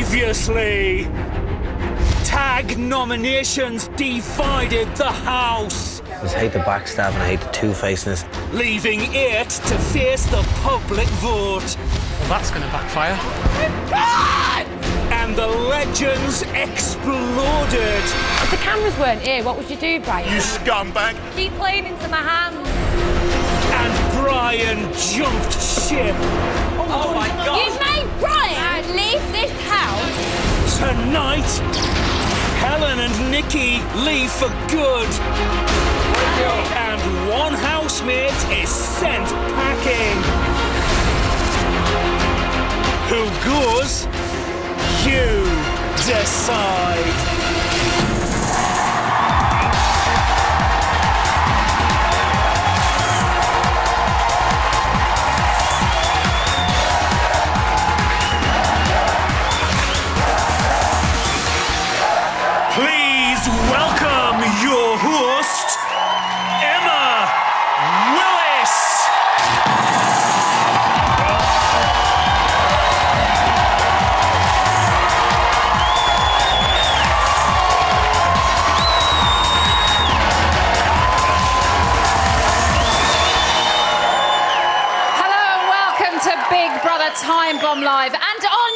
Previously, tag nominations divided the house. I just hate the backstab and I hate the two-facedness. Leaving it to face the public vote. Well, that's going to backfire. And the legends exploded. If the cameras weren't here, what would you do, Brian? You scumbag! Keep playing into my hands. And Brian jumped ship. Oh my God! You made Brian leave this house. Tonight, Helen and Nikki leave for good. And one housemate is sent packing. Who goes? You decide. Please welcome your host, Emma Willis. Hello and welcome to Big Brother Time Bomb Live and our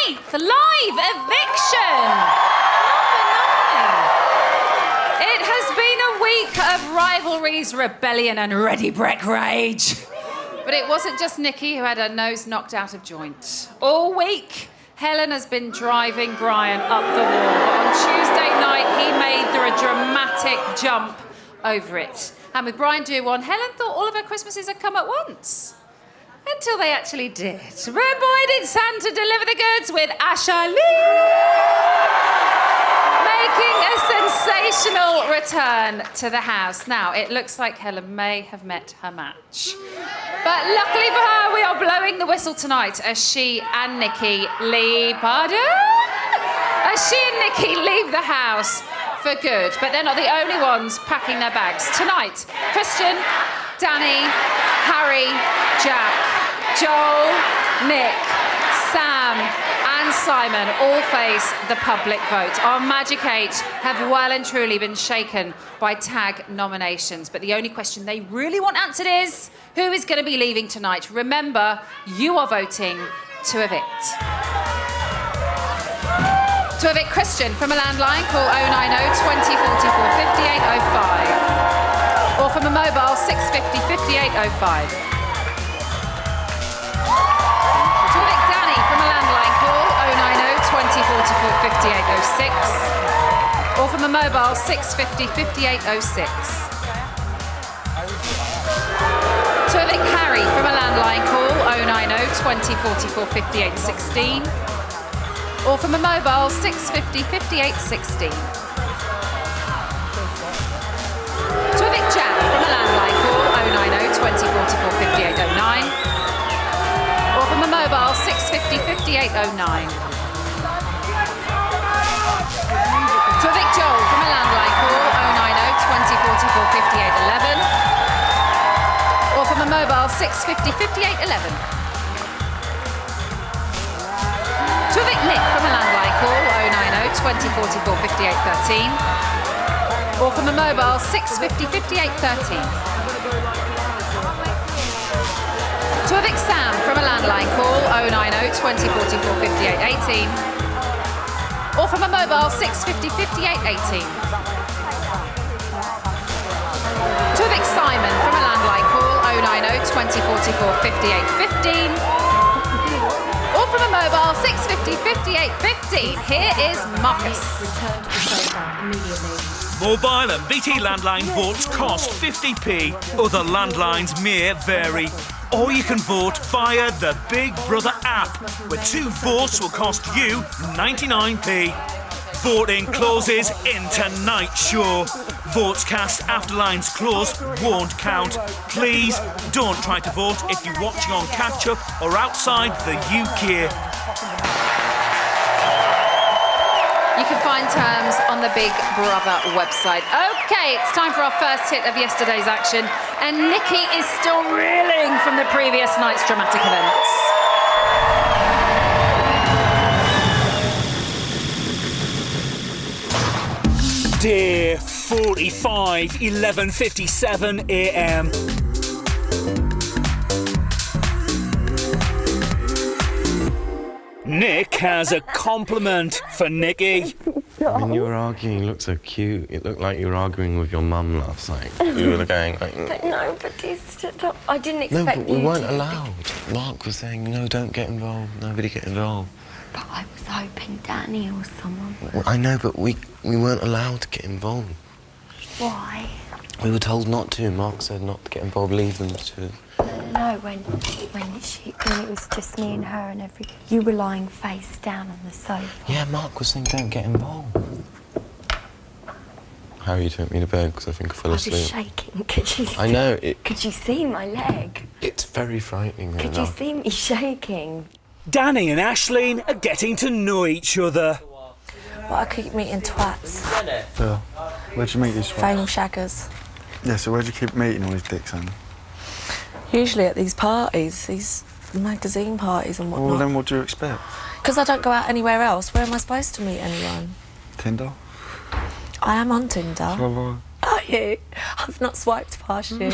9th live eviction. It has been a week of rivalries, rebellion and ready brek rage. But it wasn't just Nikki who had her nose knocked out of joint. All week, Helen has been driving Brian up the wall. But on Tuesday night, he made a dramatic jump over it. And with Brian doing one, Helen thought all of her Christmases had come at once. Until they actually did. But boy, did Santa deliver the goods with Asha Lee making a sensational return to the house. Now, it looks like Helen may have met her match. But luckily for her, we are blowing the whistle tonight as she and Nikki leave... Pardon? As she and Nikki leave the house for good. But they're not the only ones packing their bags. Tonight, Christian, Danny, Harry, Jack, Joel, Nick, Sam and Simon all face the public vote. Our Magic 8 have well and truly been shaken by tag nominations. But the only question they really want answered is, who is going to be leaving tonight? Remember, you are voting to evict. To evict Christian from a landline, call 090 20 44 58 05. Or from a mobile, 650 5805. To evict Danny from a landline, call 090 20 44 58 06. Or from a mobile, 650 5806. To evict Harry from a landline, call 090 20 44 58 16. Or from a mobile, 650 58 16. To evict Jack from a landline, call 090 20 44 58 09. Or from a mobile, 650 58 09. To evict Joel from a landline, call 090 20 44 58 11. Or from a mobile, 650 58 11. To evict Nick from a landline, call 090 20 44 58 13. Or from a mobile, 650 58 13. To evict Sam from a landline, call 090 20 44 58 18. Or from a mobile, 650 58 18. To evict Simon from a landline, call 090 20 44 58 15. Or from a mobile, 650 58 15. Here is Marcus. Mobile and BT landline votes cost 50p. Other landlines may vary. Or you can vote via the Big Brother app, where 2 votes will cost you 99p. Voting closes in tonight's show. Votes cast after lines close won't count. Please don't try to vote if you're watching on catch-up or outside the UK. You can find terms on the Big Brother website. Okay, it's time for our first hit of yesterday's action, and Nikki is still reeling from the previous night's dramatic events. Dear 45 11:57 a.m. Nick has a compliment for Nikki. When you were arguing, you looked so cute. It looked like you were arguing with your mum last night. You were going like... But nobody stood up. I didn't expect No, but we you weren't to. allowed. Mark was saying, no, don't get involved. Nobody get involved. But I was hoping Danny or someone would. Well, I know, but we weren't allowed to get involved. Why? We were told not to. Mark said not to get involved, leave them to... No, when it was just me and her and everything. You were lying face down on the sofa. Yeah, Mark was saying don't get involved. Harry took me to bed because I think I fell asleep. I was shaking. Could you see? I know, Could you see my leg? it's very frightening. Could you see me shaking? Danny and Aisling are getting to know each other. Well, I keep meeting twats. Yeah. Where'd you meet these twats? Fame shaggers. Yeah, so where'd you keep meeting all these dicks then? Usually at these parties, these magazine parties and whatnot. Well, then what do you expect? Because I don't go out anywhere else. Where am I supposed to meet anyone? Tinder? I am on Tinder. So Are you? I've not swiped past you.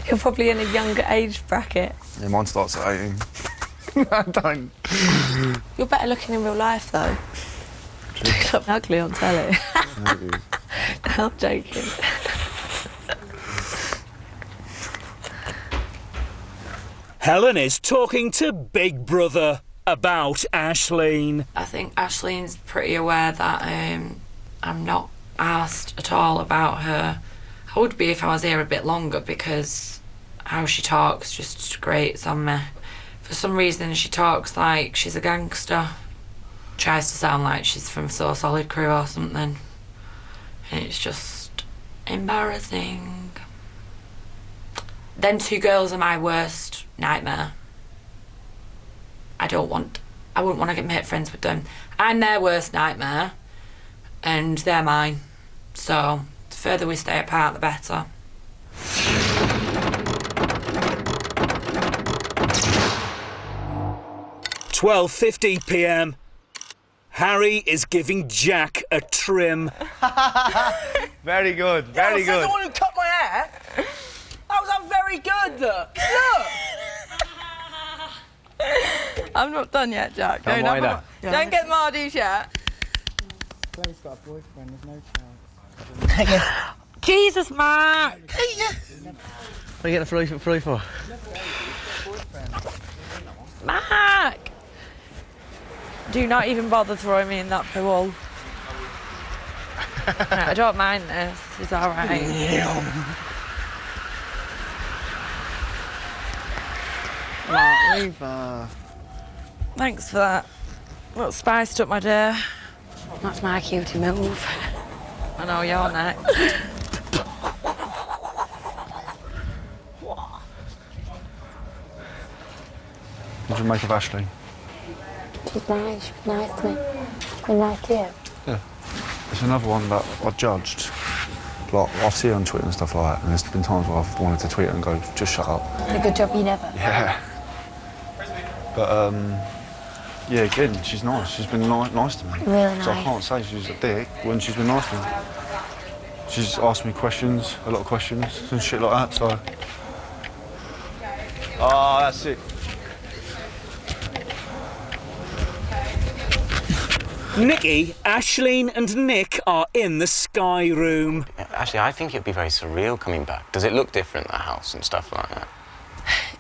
You're probably in a younger age bracket. yeah, mine starts at 18. I don't. You're better looking in real life, though. You look ugly on telly. Maybe. I'm joking. Helen is talking to Big Brother about Aisling. I think Aisling's pretty aware that I'm not asked at all about her. I would be if I was here a bit longer because how she talks just grates on me. For some reason she talks like she's a gangster. Tries to sound like she's from So Solid Crew or something. And it's just embarrassing. Them two girls are my worst nightmare. I wouldn't want to make friends with them. I'm their worst nightmare, and they're mine. So, the further we stay apart, the better. £12:50 p.m. Harry is giving Jack a trim. Very good, very good. The one who cut my hair. That was very good. Look. I'm not done yet, Jack. Don't wind up. Don't get Mardy's yet. Chloe's got a boyfriend, there's no chance. Jesus, Mark! What are you getting the flu for? Mark! Do not even bother throwing me in that pool. Right, I don't mind this. It's all right. Thanks for that. What spiced up my day. That's my cutie move. I know you're next. What do you make of Aisling? She's nice. She's nice to me. Been nice to you. Yeah. There's another one that I judged. Like, I see her on Twitter and stuff like that, and there's been times where I've wanted to tweet her and go, just shut up. A good job you never. Yeah. But, yeah, again, she's nice. She's been nice to me. Really So I nice. can't say she's a dick when she's been nice to me. She's asked me questions, a lot of questions, and shit like that, so... Ah, that's it. Nikki, Aisling and Nick are in the Sky Room. Actually, I think it'd be very surreal coming back. Does it look different, that house and stuff like that?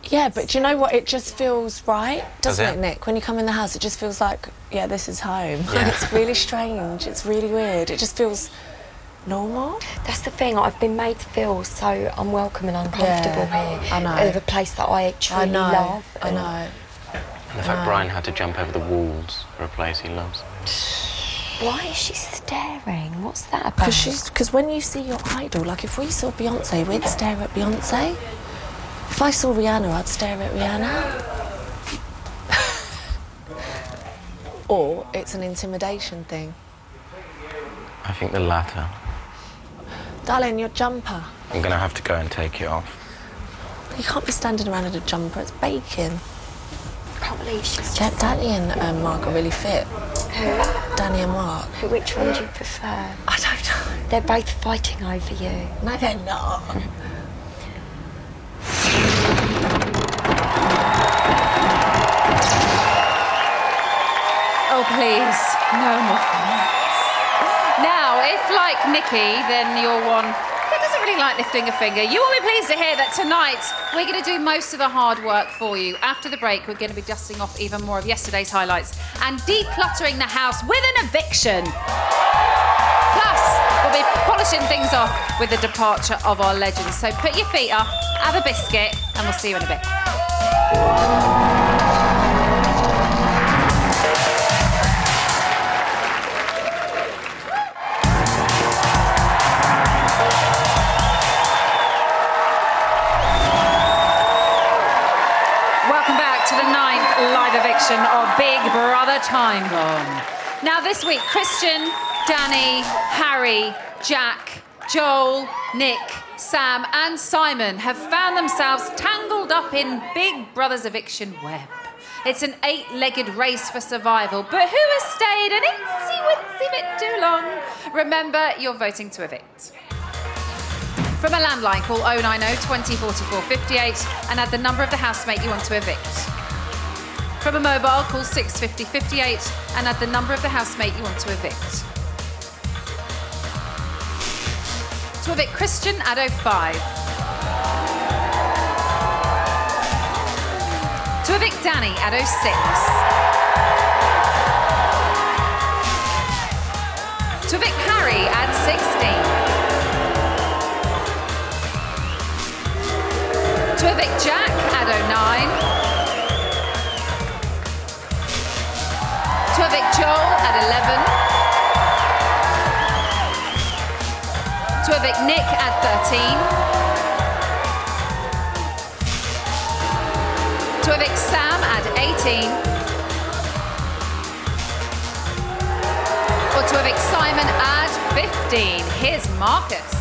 Yeah, but do you know what? It just feels right, doesn't Does it? it, Nick? When you come in the house, it just feels like, yeah, this is home. Yeah. It's really strange. It's really weird. It just feels normal. That's the thing. I've been made to feel so unwelcome and uncomfortable Yeah, here. I know. Of a place that I truly I know. love. I know. And the fact Brian had to jump over the walls for a place he loves. Why is she staring? What's that about? Because when you see your idol, like if we saw Beyonce, we'd stare at Beyonce. If I saw Rihanna, I'd stare at Rihanna. Or it's an intimidation thing. I think the latter. Darling, your jumper. I'm going to have to go and take it off. You can't be standing around in a jumper, it's baking. Can't believe she's Danny and Mark are really fit. Who? Danny and Mark. Which one do you prefer? I don't know. They're both fighting over you. No, they're not. Oh, please, no more fights. Now, if like Nikki, then you're one that doesn't really like lifting a finger, you will be pleased to hear that tonight we're going to do most of the hard work for you. After the break, we're going to be dusting off even more of yesterday's highlights and decluttering the house with an eviction. Plus, we'll be polishing things off with the departure of our legends. So put your feet up, have a biscuit, and we'll see you in a bit. Live eviction of Big Brother Time Bomb. Now this week, Christian, Danny, Harry, Jack, Joel, Nick, Sam and Simon have found themselves tangled up in Big Brother's eviction web. It's an 8-legged race for survival, but who has stayed an itsy-witsy bit too long? Remember, you're voting to evict. From a landline, call 090 20 44 58 and add the number of the housemate you want to evict. From a mobile, call 650 58 and add the number of the housemate you want to evict. To evict Christian, add 05. To evict Danny, add 06. To evict Harry, add 16. To evict Jack, add 09. To evict Joel at 11. To evict Nick at 13. To evict Sam at 18. Or to evict Simon at 15. Here's Marcus.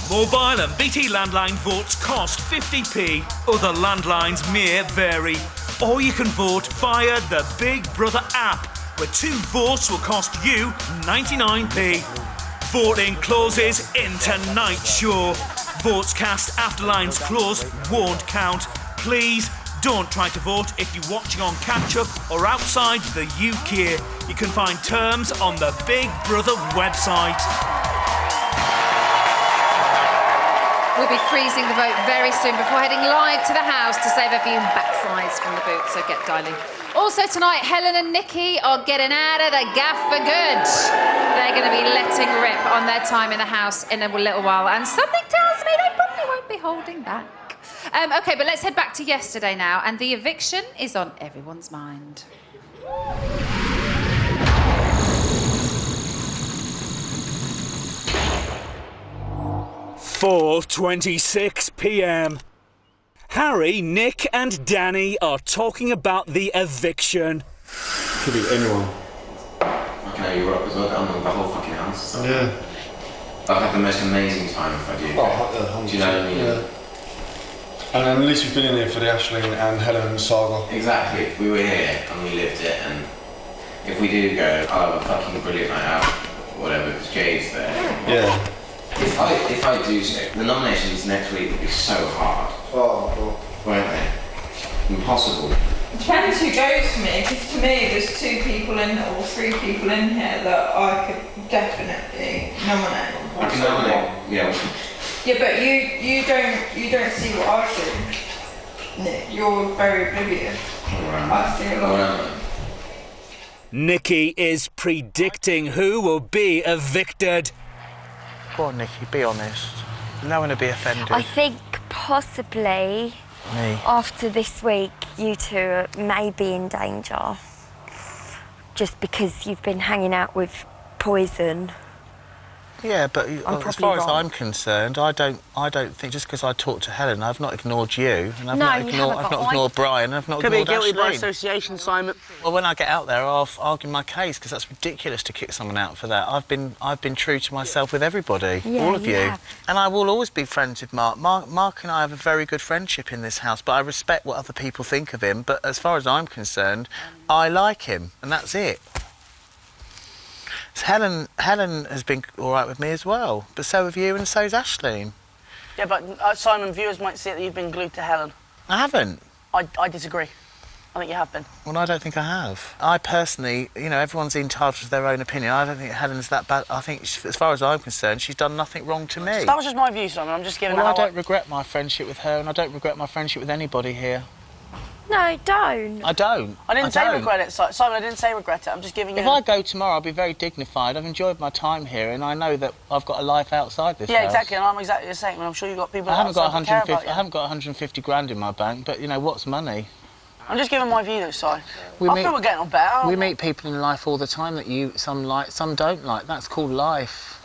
Mobile and BT landline votes cost 50p. Other landlines may vary. Or you can vote via the Big Brother app, where 2 votes will cost you 99p. Voting closes in tonight's show. Votes cast after lines close won't count. Please don't try to vote if you're watching on catch-up or outside the UK. You can find terms on the Big Brother website. We'll be freezing the vote very soon before heading live to the house to save a few backsides from the boot, so get dialing. Also tonight, Helen and Nikki are getting out of the gaff for good. They're going to be letting rip on their time in the house in a little while, and something tells me they probably won't be holding back. OK, but let's head back to yesterday now, and the eviction is on everyone's mind. 4:26 p.m. Harry, Nick and Danny are talking about the eviction. Could be anyone. Okay, you're up as well. I'm on the whole fucking house. Yeah. I'll have the most amazing time if I do. Oh, do you know what I mean? Yeah. And then at least we've been in here for the Aisling and Helen saga. Exactly. We were here and we lived it, and if we do go, I'll have a fucking brilliant night out, whatever, because Jay's there. Yeah. If I do so, the nominations next week will be so hard. Oh, won't they? Impossible. It depends who goes for me, because to me there's 2 people in or 3 people in here that I could definitely nominate. I can nominate, yeah. Yeah, but you don't see what I see, Nick. You're very oblivious. Right. I see a lot. Right. Nikki is predicting who will be evicted. Go on, Nikki, be honest. No one will be offended. I think possibly Me. after this week, you 2 may be in danger. Just because you've been hanging out with Poison. Yeah, but as probably far as wrong. I'm concerned, I don't think just because I talked to Helen, I've not ignored you, and I've No, not you ignored, haven't, I've but not ignored Brian, and I've not Could be ignored guilty by Ashleen. association, Simon. Well, when I get out there, I'll argue my case because that's ridiculous to kick someone out for that. I've been true to myself with everybody, all of you, and I will always be friends with Mark. Mark and I have a very good friendship in this house, but I respect what other people think of him. But as far as I'm concerned, I like him, and that's it. Helen has been all right with me as well, but so have you, and so's Ashleen. Yeah, but Simon, viewers might see that you've been glued to Helen. I haven't. I disagree. I think you have been. Well, I don't think I have. I personally, you know, everyone's entitled to their own opinion. I don't think Helen's that bad. I think, as far as I'm concerned, she's done nothing wrong to me. That was just my view, Simon. I'm just giving Well, how I don't regret my friendship with her, and I don't regret my friendship with anybody here. No, don't. I don't. I didn't say regret it, Simon. I didn't say regret it. I'm just giving you... If I go tomorrow, I'll be very dignified. I've enjoyed my time here, and I know that I've got a life outside this house. Yeah, exactly, and I'm exactly the same, and I'm sure you've got people I haven't got outside that care 150. about you. I haven't got 150 grand in my bank, but you know what's money? I'm just giving my view, though, Si. I We feel we're getting on better. We meet people in life all the time that some like, some don't like. That's called life.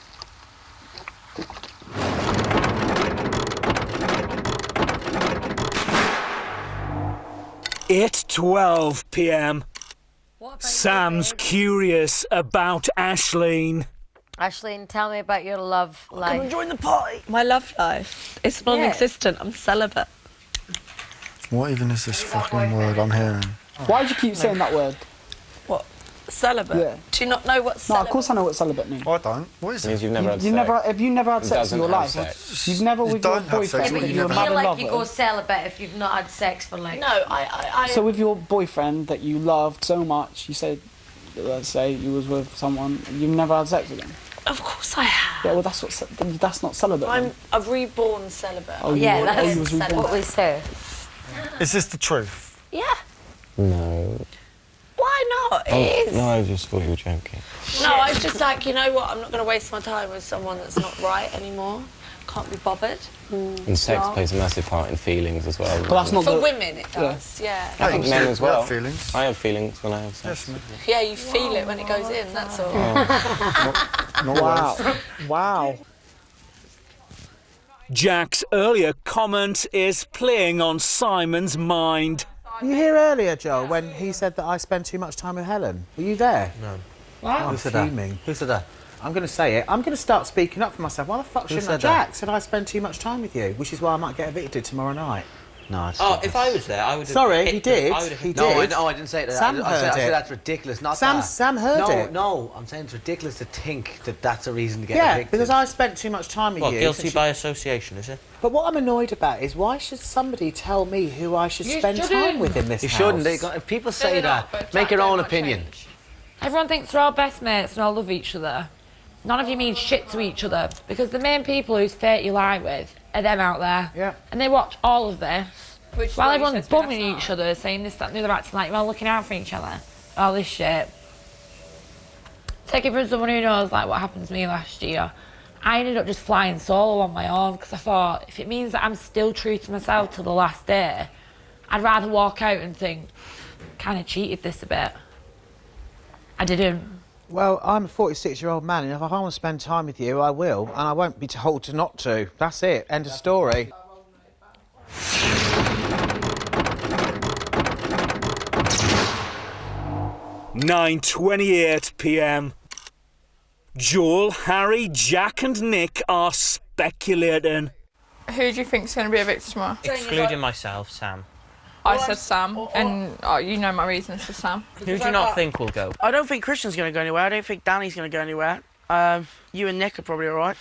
It's 12 p.m. Sam's curious about Ashleen. Ashleen, tell me about your love life. Come and join the party. My love life. It's non-existent. I'm celibate. What even is this fucking word I'm hearing? Why do you keep saying that word? What? Celibate? Yeah. Do you not know what No, celibate? of course I know what celibate means. I don't. What is it? You've never had Have you never had sex in your life? Sex. You've never with your boyfriend that you're You mad feel in like love you go with. celibate if you've not had sex for like... No, I So with your boyfriend that you loved so much, you said, let's say you was with someone, you've never had sex with them. Of course I have. Yeah, well that's not celibate. I'm then. a reborn celibate. Oh, you Yeah, were- that's you was reborn. what we say. Is this the truth? Yeah. No. Why not? It is. No, I just thought you were joking. No, I was just like, you know what? I'm not going to waste my time with someone that's not right anymore. Can't be bothered. And sex plays a massive part in feelings as well. But that's not For the- women, it does. Yeah. I think men as well. have feelings. I have feelings when I have sex. Yeah, you feel it when it goes in. That's all. Not Wow. Wow. Jack's earlier comment is playing on Simon's mind. Were you here earlier, Joel, when he said that I spend too much time with Helen? Were you there? No. I'm Who said that? fuming. Who said that? I'm going to say it. I'm going to start speaking up for myself. Why the fuck Who shouldn't I? said that? Jack said I spend too much time with you, which is why I might get evicted tomorrow night. No, it's Oh, if I was there, I would have... Sorry, he did. He No, did. I didn't say that. Sam I heard said it. that's ridiculous, not Sam- that. Sam heard no, it. No, I'm saying it's ridiculous to think that that's a reason to get Yeah, evicted. because I spent too much time with What, you. guilty since by association, is it? But what I'm annoyed about is why should somebody tell me who I should You spend shouldn't. time with in this You house? shouldn't. If people say that, make your own opinion. Everyone thinks they're all best mates and all love each other. None of you mean shit to each other because the main people whose fate you lie with are them out there. Yeah. And they watch all of this Which is while what you everyone's said to me bumming last each other, saying this, that, and the other, acting like you're all looking out for each other. All this shit. Take it from someone who knows like what happened to me last year. I ended up just flying solo on my own because I thought if it means that I'm still true to myself till the last day, I'd rather walk out and think, kind of cheated this a bit. I didn't. Well, I'm a 46-year-old man, and if I want to spend time with you, I will, and I won't be told to not to. That's it. End of story. (9:28 p.m) Joel, Harry, Jack and Nick are speculating. Who do you think's going to be evicted tomorrow? Excluding myself, Sam. I said Sam, and you know my reasons for Sam. Who do you not think will go? I don't think Christian's going to go anywhere. I don't think Danny's going to go anywhere. You and Nick are probably all right.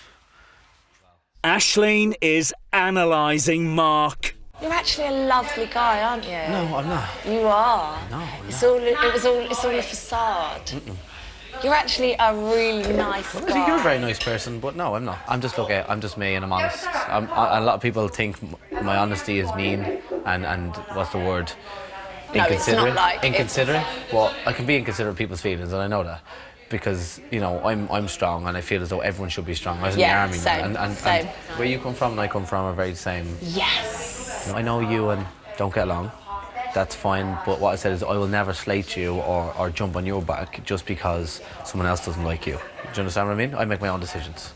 Ashleen is analysing Mark. You're actually a lovely guy, aren't you? No, I'm not. You are. No, I'm It's all a facade. You're actually a really nice Well, guy. you're a very nice person, but no, I'm not. I'm just I'm just me, and I'm honest. A lot of people think my honesty is mean and what's the word? No, it's not like it. Inconsiderate. Well, I can be inconsiderate of people's feelings, and I know that because you know I'm strong, and I feel as though everyone should be strong. I was in the Yeah, army, same, and same. where you come from and I come from are very the same. Yes. I know you and don't get along. that's fine. But what I said is I will never slate you or jump on your back just because someone else doesn't like you. Do you understand what I mean? I make my own decisions.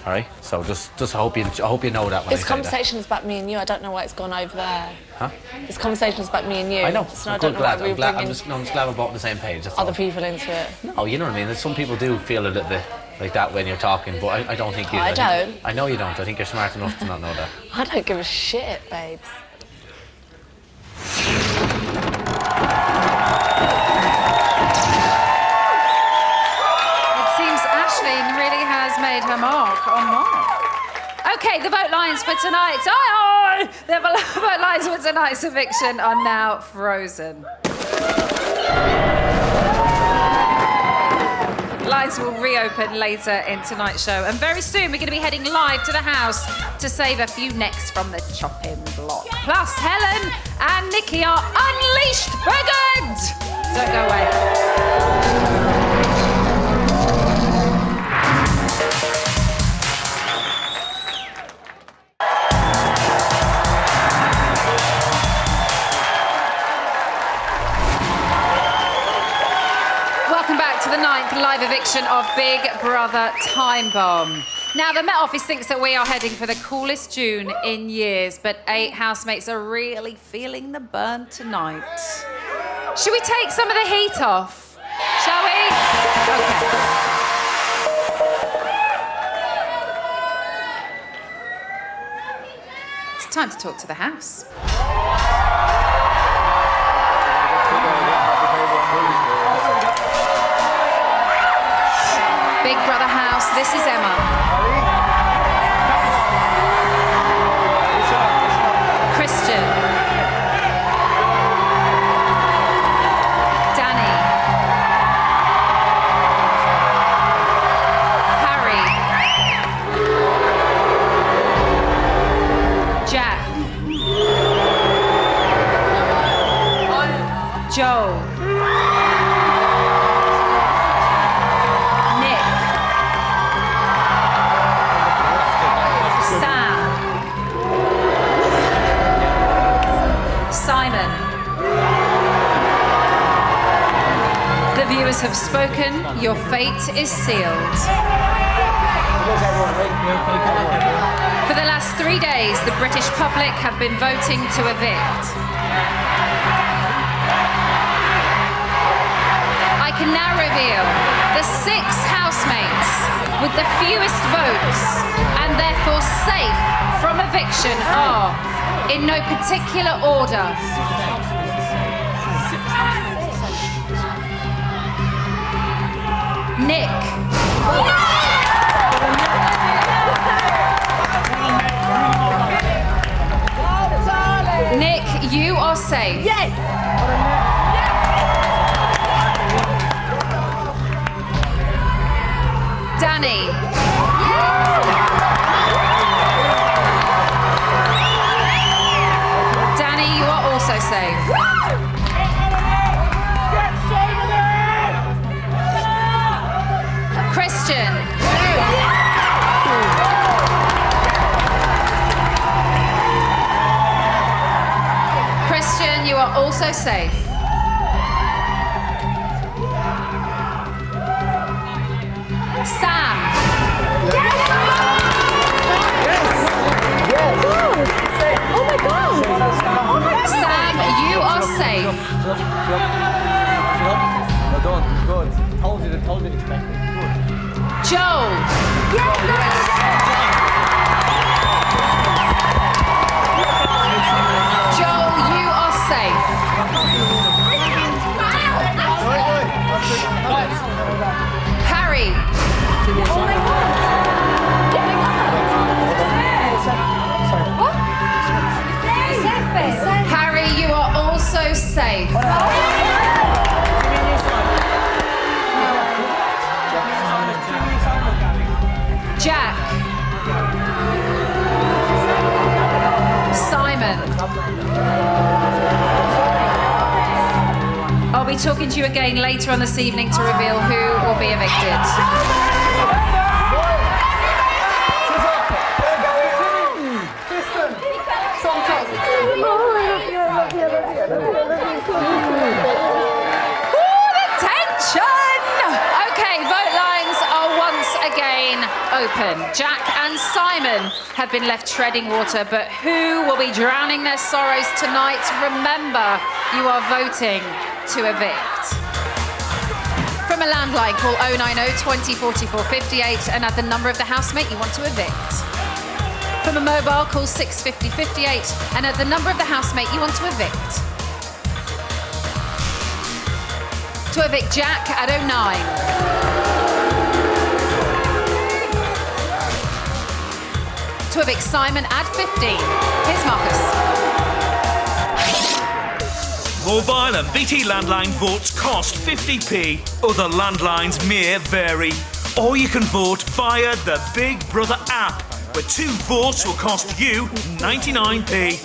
All right. So just I hope you know that when This I say conversation is about me and you. I don't know why it's gone over there. Huh? This conversation is about me and you. I know. So I I'm don't know why glad. we're bringing I'm just glad we're both on the same page. That's other all. people into it. No, you know what I mean. There's some people do feel a little bit like that when you're talking, but I don't think you. I don't. I know you don't. I think you're smart enough to not know that. I don't give a shit, babes. It seems Aisling really has made her mark on Mark. OK, the vote lines for tonight. The vote lines for tonight's eviction are now frozen. Lines will reopen later in tonight's show. And very soon we're going to be heading live to the house to save a few necks from the chopping block. Plus, Helen and Nikki are unleashed for good! Don't go away. Welcome back to the 9th live eviction of Big Brother Time Bomb. Now, the Met Office thinks that we are heading for the coolest June in years, but 8 housemates are really feeling the burn tonight. Should we take some of the heat off? Shall we? Okay. It's time to talk to the house. Big Brother house, this is Emma. Christian. Danny. Harry. Jack. Joe. Simon. The viewers have spoken. Your fate is sealed. For the last 3 days, the British public have been voting to evict. I can now reveal the 6 housemates with the fewest votes and therefore safe from eviction are, in no particular order, Nick. Nick, you are safe. Yes. Danny. Danny, you are also safe. Christian. Christian, you are also safe. Sam. Oh my God! Sam, you are safe. Well done, good. Told you to expect it. Good. Joel. Joel, you are safe. Harry. Harry, you are also safe. Jack. Simon. I'll be talking to you again later on this evening to reveal who will be evicted. Sometimes. open. Jack and Simon have been left treading water, but who will be drowning their sorrows tonight? Remember, you are voting to evict. From a landline, call 090 20 44 58 and add the number of the housemate you want to evict. From a mobile, call 650 58 and add the number of the housemate you want to evict. To evict Jack at 09. To evict Simon at 15. Here's Marcus. Mobile and BT landline votes cost 50p. Other landlines may vary. Or you can vote via the Big Brother app, where 2 votes will cost you 99p.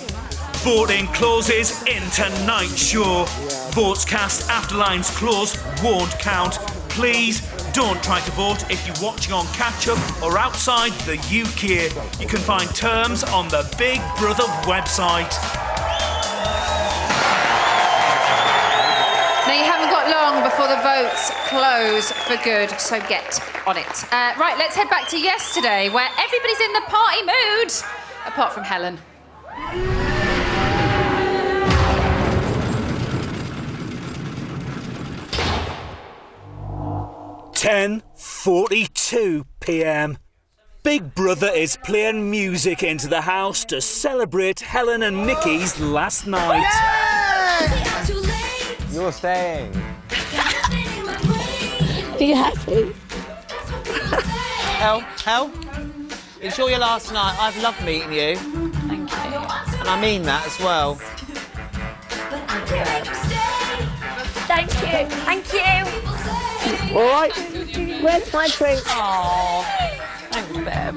Voting closes in tonight's show. Votes cast after lines close won't count. Please don't try to vote if you're watching on catch-up or outside the UK. You can find terms on the Big Brother website. Now, you haven't got long before the votes close for good, so get on it. Right, let's head back to yesterday, where everybody's in the party mood, apart from Helen. 10:42 p.m. Big Brother is playing music into the house to celebrate Helen and Nikki's last night. You're staying. Are you happy? Hel, enjoy your last night. I've loved meeting you. Thank you. And I mean that as well. Thank you. Thank you. All right. Where's my drink? Aww. Thanks, babe.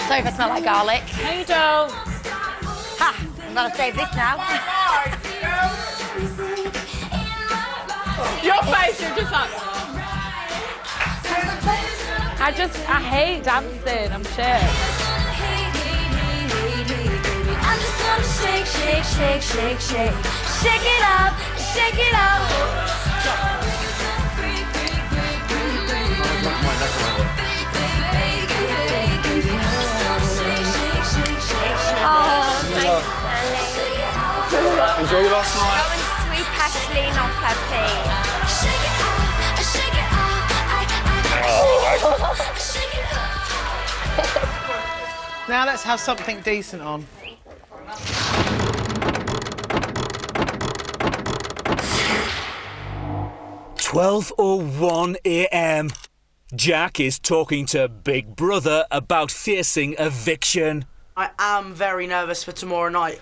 Sorry if I smell like garlic. No, you don't. Ha! I'm gonna save this now. Your face, you're just like... I hate dancing. I'm shit. I'm just gonna shake, shake, shake, shake, shake. Shake it up, shake it up. Oh, thanks, Enjoy your last night. Go and sweep Ashleen off her feet. Now let's have something decent on. "12:01 a.m. Jack is talking to Big Brother about facing eviction. I am very nervous for tomorrow night.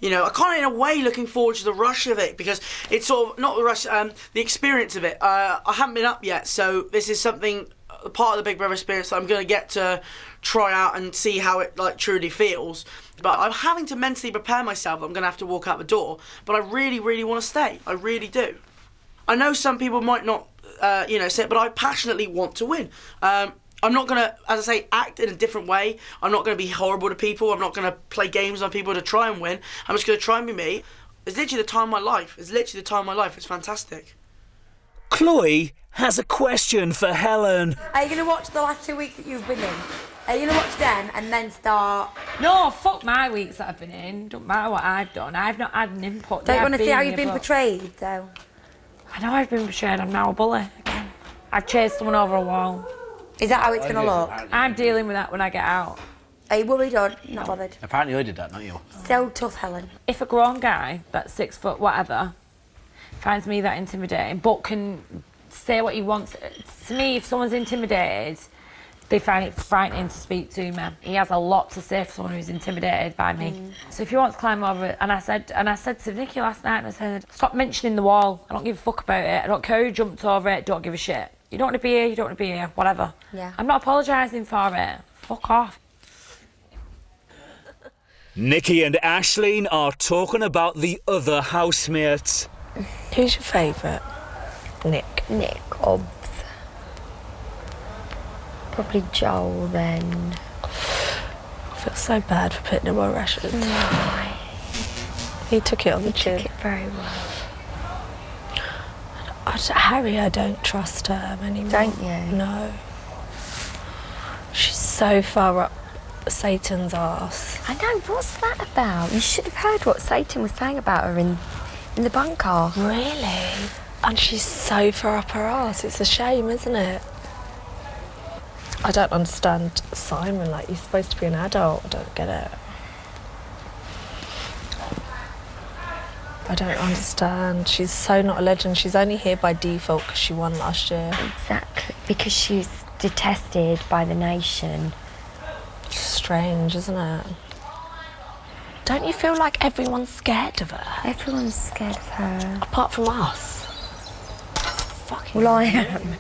You know, I kind of in a way looking forward to the rush of it, because it's sort of not the rush, the experience of it. I haven't been up yet, so this is something, part of the Big Brother experience that I'm going to get to try out and see how it like truly feels. But I'm having to mentally prepare myself that I'm going to have to walk out the door. But I really, really want to stay. I really do. I know some people might not, say it, but I passionately want to win. I'm not going to, as I say, act in a different way. I'm not going to be horrible to people. I'm not going to play games on people to try and win. I'm just going to try and be me. It's literally the time of my life. It's fantastic. Chloe has a question for Helen. Are you going to watch the last 2 weeks that you've been in? Are you going to watch them and then start? No, fuck my weeks that I've been in. Don't matter what I've done. I've not had an input. Don't you want to see how here, you've been but... portrayed, though? I know I've been portrayed. I'm now a bully again. I've chased someone over a wall. Is that how it's going to look? I'm dealing with that when I get out. Are you worried or not bothered? Apparently I did that, not you. So tough, Helen. If a grown guy that's 6 foot whatever finds me that intimidating but can say what he wants, to me, if someone's intimidated, they find it frightening to speak to me. He has a lot to say for someone who's intimidated by me. So if he wants to climb over it, and I said to Nikki last night, I said, stop mentioning the wall. I don't give a fuck about it. I don't care who jumped over it. Don't give a shit. You don't want to be here. You don't want to be here. Whatever. Yeah. I'm not apologising for it. Fuck off. Nikki and Ashleen are talking about the other housemates. Who's your favourite? Nick, obs. Probably Joel then. I feel so bad for putting him on rations. He took it on the chin. He took it very well. Harry, I don't trust her anymore. Don't you? No. so far up Satan's arse. I know, what's that about? You should have heard what Satan was saying about her in the bunker. Really? And she's so far up her arse. It's a shame, isn't it? I don't understand Simon. Like, he's supposed to be an adult. I don't get it. I don't understand. She's so not a legend. She's only here by default because she won last year. Exactly, because she's detested by the nation. Strange, isn't it? Don't you feel like everyone's scared of her? Everyone's scared of her. Apart from us. Fucking well, I am.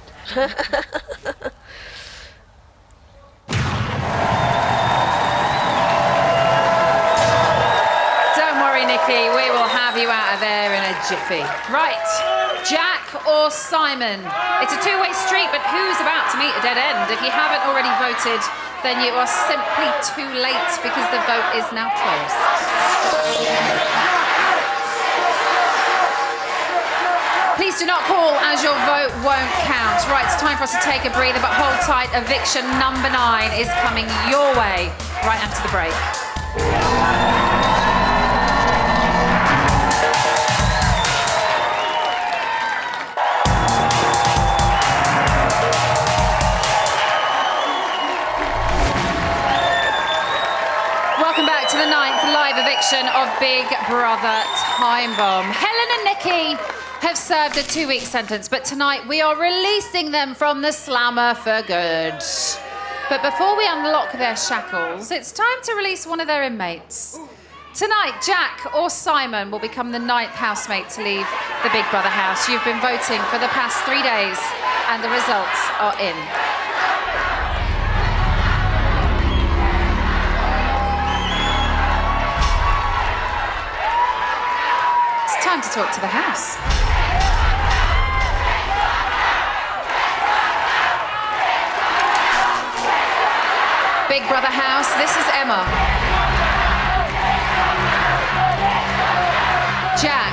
Don't worry, Nikki, we will have you out of there in a jiffy. Right, Jack or Simon? It's a two-way street, but who's about to meet a dead end? If you haven't already voted, then you are simply too late because the vote is now closed. Please do not call as your vote won't count. Right, it's time for us to take a breather, but hold tight. Eviction number 9 is coming your way right after the break. Welcome back to the 9th live eviction of Big Brother Time Bomb. Helen and Nikki have served a 2-week sentence, but tonight we are releasing them from the slammer for good. But before we unlock their shackles, it's time to release one of their inmates. Tonight, Jack or Simon will become the 9th housemate to leave the Big Brother house. You've been voting for the past 3 days, and the results are in. It's time to talk to the house. Big Brother house, this is Emma. Jack.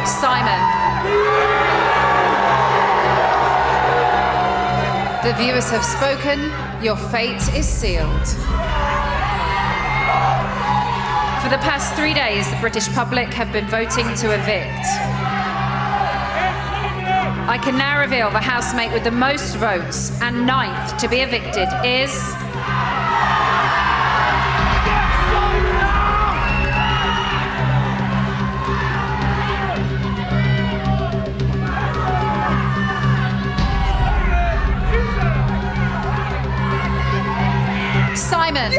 Simon. The viewers have spoken. Your fate is sealed. For the past 3 days, the British public have been voting to evict. I can now reveal the housemate with the most votes and 9th to be evicted is... Simon.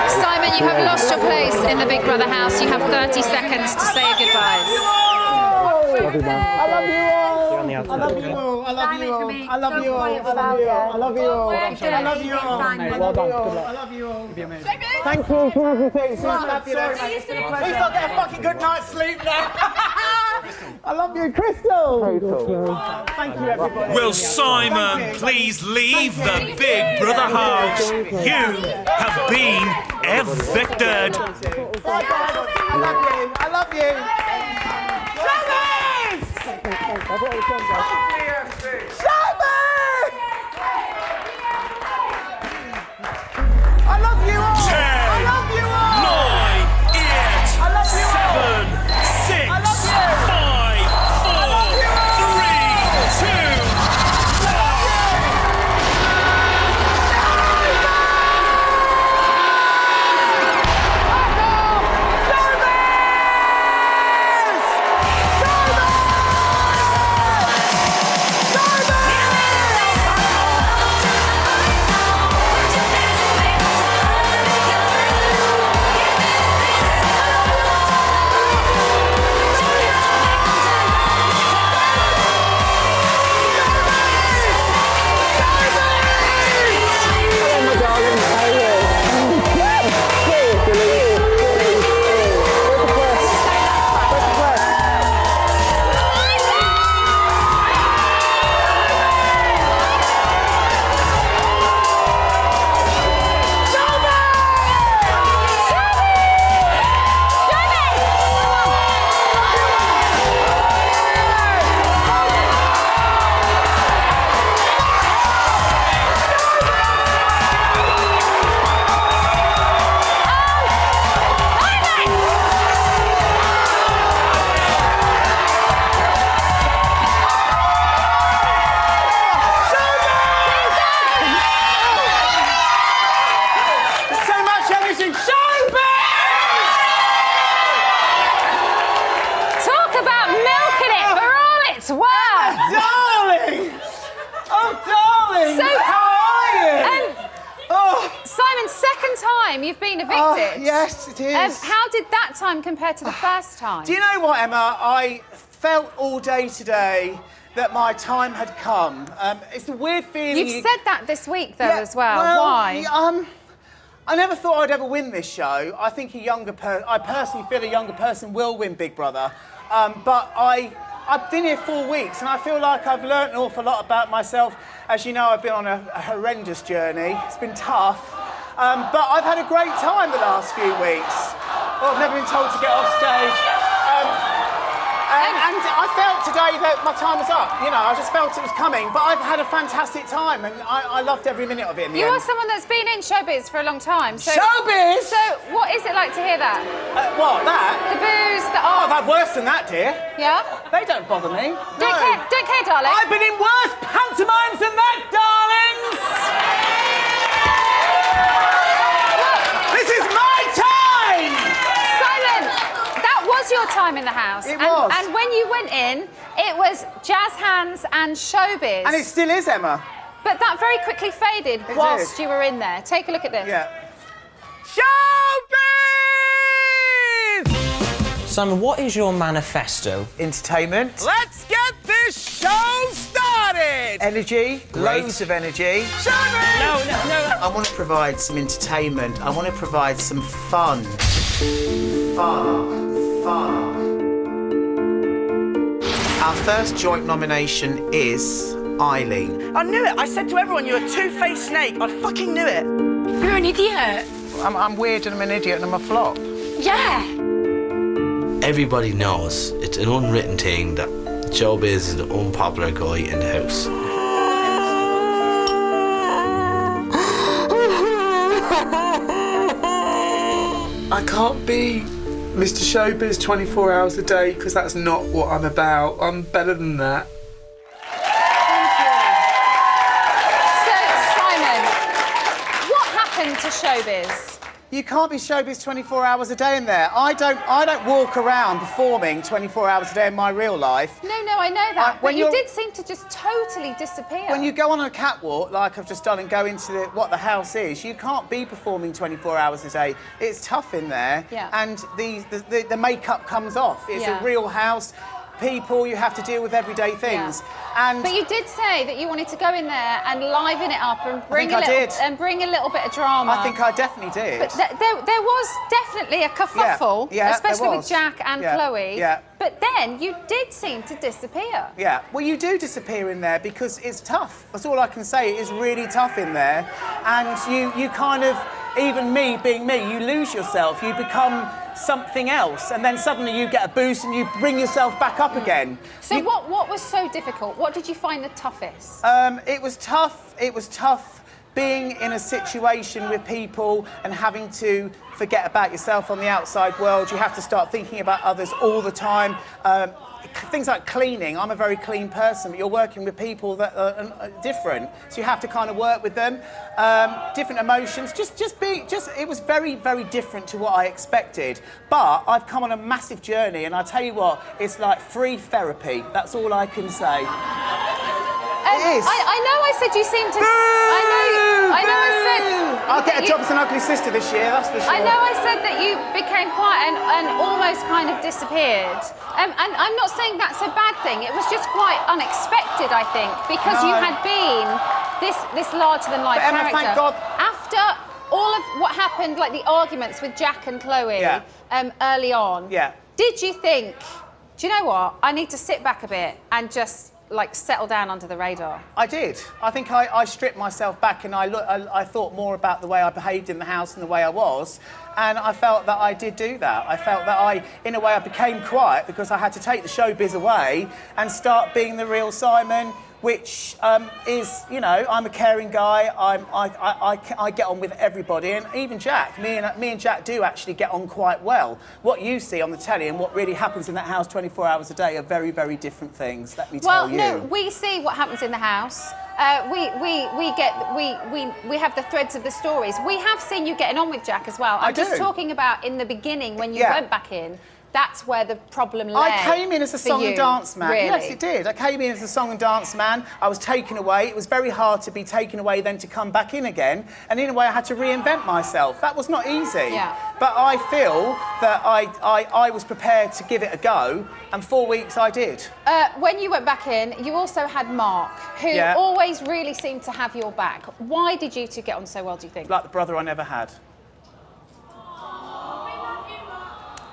Simon, you have lost your place in the Big Brother house. You have 30 seconds to say your goodbyes. Love you, man. I love you all. I love you all. I love you all. I love you all. I love you all. I love you all. I love you all. Well done. Good luck. I love you all. Thank you for everything. So fabulous. Please don't get a fucking good night's sleep now. I love you, Crystal. Thank you, everybody. Will Simon please leave the Big Brother house? You have been evicted. I love you. I love you. I love you all. 10, I love you all. 9, 8, I love you 7, 6, I love you. 5, 4, 3, 2, time you've been evicted. Yes, it is. How did that time compare to the first time? Do you know what, Emma? I felt all day today that my time had come. It's a weird feeling. You've said that this week, though, as well. Why? I never thought I'd ever win this show. I think I personally feel a younger person will win Big Brother. But I've been here 4 weeks and I feel like I've learnt an awful lot about myself. As you know, I've been on a horrendous journey. It's been tough. But I've had a great time the last few weeks. Well, I've never been told to get off stage. And I felt today that my time was up. You know, I just felt it was coming. But I've had a fantastic time and I loved every minute of it in the You end. are someone that's been in showbiz for a long time. So, Showbiz? So what is it like to hear that? What, that? The booze, the Oh, I've had worse than that, dear. Yeah? They don't bother me. Don't care, darling. I've been in worse pantomimes than that, darlings! This is my time! Simon, that was your time in the house. It was. And when you went in, it was jazz hands and showbiz. And it still is, Emma. But that very quickly faded It whilst did. you were in there. Take a look at this. Yeah. Showbiz! Simon, what is your manifesto? Entertainment. Let's get this show started! Energy. Great. Loads of energy. Showbiz! No. I want to provide some entertainment. I want to provide some fun. Fun. Our first joint nomination is Eileen. I knew it. I said to everyone, you're a two-faced snake. I fucking knew it. You're an idiot. I'm weird and I'm an idiot and I'm a flop. Yeah. Everybody knows it's an unwritten thing that Showbiz is the unpopular guy in the house. I can't be Mr. Showbiz 24 hours a day because that's not what I'm about. I'm better than that. So, Simon, what happened to showbiz? You can't be showbiz 24 hours a day in there. I don't walk around performing 24 hours a day in my real life. No, I know that. when But you you're- did seem to just totally disappear. When you go on a catwalk, like I've just done, and go into what the house is, you can't be performing 24 hours a day. It's tough in there. Yeah. And the makeup comes off. It's Yeah. a real house. People, you have to deal with everyday things. And But you did say that you wanted to go in there and liven it up and bring think I did. and bring a little bit of drama. I think I definitely did. But there was definitely a kerfuffle, Yeah, there especially with was. Jack and Yeah, Chloe. yeah. But then you did seem to disappear. Yeah, well, you do disappear in there because it's tough. That's all I can say. It is really tough in there. And you kind of, even me being me, you lose yourself. You become something else. And then suddenly you get a boost and you bring yourself back up again. So what was so difficult? What did you find the toughest? It was tough. It was tough being in a situation with people and having to forget about yourself on the outside world. You have to start thinking about others all the time. Things like cleaning. I'm a very clean person, but you're working with people that are different, so you have to kind of work with them. Different emotions. It was very, very different to what I expected. But I've come on a massive journey, and I tell you what, it's like free therapy. That's all I can say. It is. I know I said you seemed to... I know I said... I'll get a job as an ugly sister this year, that's for sure. I know I said that you became quiet and almost kind of disappeared. And I'm not saying that's a bad thing. It was just quite unexpected, I think, because you had been this larger-than-life But Emma, character. thank God. After all of what happened, like the arguments with Jack and Chloe early on, did you think, do you know what, I need to sit back a bit and just settle down under the radar? I did. I think I stripped myself back and I thought more about the way I behaved in the house and the way I was, and I felt that I did do that. I felt that in a way, I became quiet because I had to take the showbiz away and start being the real Simon, which is, I'm a caring guy. I get on with everybody, and even Jack. Me and Jack do actually get on quite well. What you see on the telly and what really happens in that house 24 hours a day are very, very different things. Let me tell you. Well, no, we see what happens in the house. We have the threads of the stories. We have seen you getting on with Jack as well. I'm just talking about in the beginning when you went back in. that's where the problem lay. I came in as a for song you, and dance man. Really. Yes, it did. I came in as a song and dance man. I was taken away. It was very hard to be taken away, then to come back in again. And in a way, I had to reinvent myself. That was not easy. Yeah. But I feel that I was prepared to give it a go, and 4 weeks I did. When you went back in, you also had Mark, who always really seemed to have your back. Why did you two get on so well, do you think? Like the brother I never had.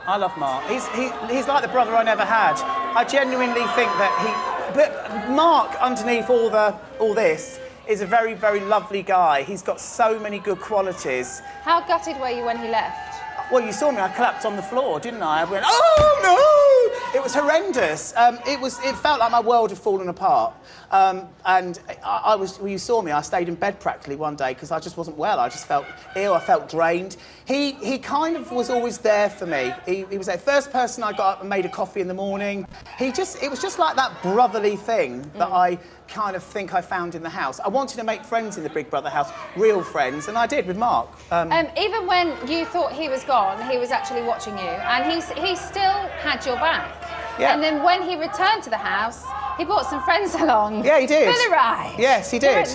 I love Mark. He's like the brother I never had. I genuinely think that but Mark, underneath all this, is a very, very lovely guy. He's got so many good qualities. How gutted were you when he left? Well, you saw me. I collapsed on the floor, didn't I? I went, oh no! It was horrendous. It felt like my world had fallen apart. And I was. Well, you saw me. I stayed in bed practically one day because I just wasn't well. I just felt ill. I felt drained. He kind of was always there for me. He was the first person I got up and made a coffee in the morning. It was just like that brotherly thing that I kind of think I found in the house. I wanted to make friends in the Big Brother house, real friends, and I did with Mark. Even when you thought he was gone, he was actually watching you, and he still had your back. Yeah. And then when he returned to the house, he brought some friends along. Yeah, he did. For the ride. Yes, he did.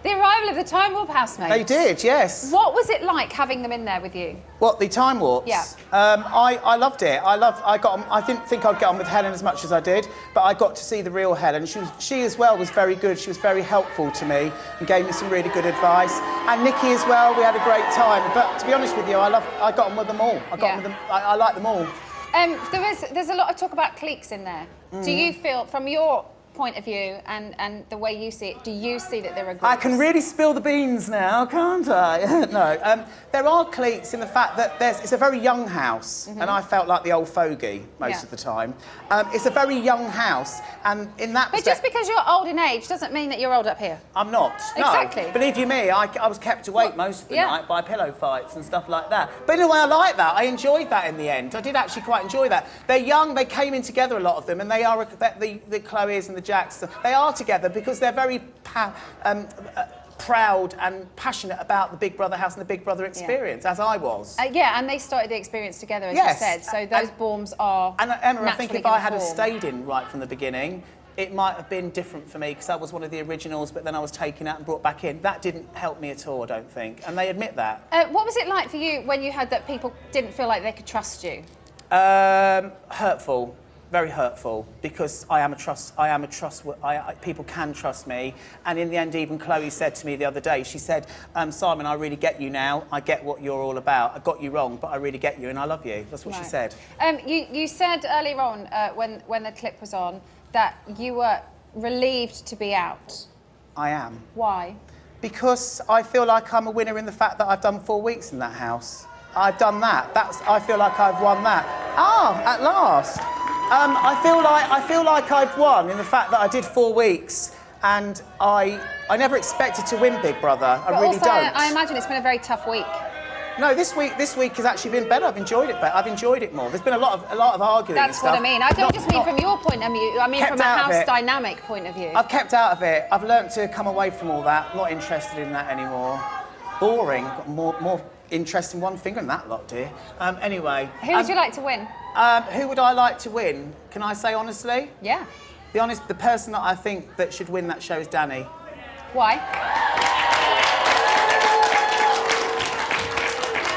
The arrival of the Time Warp housemates. They did, yes. What was it like having them in there with you? What, the Time Warps? Yeah. I loved it. I didn't think I'd get on with Helen as much as I did, but I got to see the real Helen. She as well was very good. She was very helpful to me and gave me some really good advice. And Nikki as well. We had a great time. But to be honest with you, I got on with them all. I like them all. There's a lot of talk about cliques in there. Do you feel, from your point of view and the way you see it, do you see that there are groups? I can really spill the beans now, can't I? No, there are cliques in the fact that it's a very young house, and I felt like the old fogey most of the time. It's a very young house, and in that But just because you're old in age doesn't mean that you're old up here. I'm not. No. Exactly. Believe you me, I was kept awake most of the night by pillow fights and stuff like that. But in a way, I like that. I enjoyed that in the end. I did actually quite enjoy that. They're young. They came in together, a lot of them, and they are the Chloes and the Jacks. They are together because they're very proud and passionate about the Big Brother house and the Big Brother experience, as I was. And they started the experience together, as you said. So those bombs are. And Emma, I think if I had form. stayed in right from the beginning, it might have been different for me because I was one of the originals, but then I was taken out and brought back in. That didn't help me at all, I don't think, and they admit that. What was it like for you when you heard that people didn't feel like they could trust you? Hurtful. Very hurtful, because people can trust me, and in the end, even Chloe said to me the other day, she said, Simon, I really get you now, I get what you're all about, I got you wrong, but I really get you and I love you. That's what she said. You said earlier on, when the clip was on, that you were relieved to be out. I am. Why? Because I feel like I'm a winner in the fact that I've done 4 weeks in that house. I've done that. I feel like I've won that. At last. I feel like I've won in the fact that I did 4 weeks, and I never expected to win Big Brother. I really don't. I imagine it's been a very tough week. No, this week has actually been better. I've enjoyed it better. I've enjoyed it more. There's been a lot of arguing. That's what I mean. I don't just mean from your point of view. I mean from a house dynamic point of view. I've kept out of it. I've learnt to come away from all that. I'm not interested in that anymore. Boring. Got more interest in one finger in that lot, dear. Anyway. Who would you like to win? Who would I like to win? Can I say honestly? Yeah. The person that I think that should win that show is Danny. Why?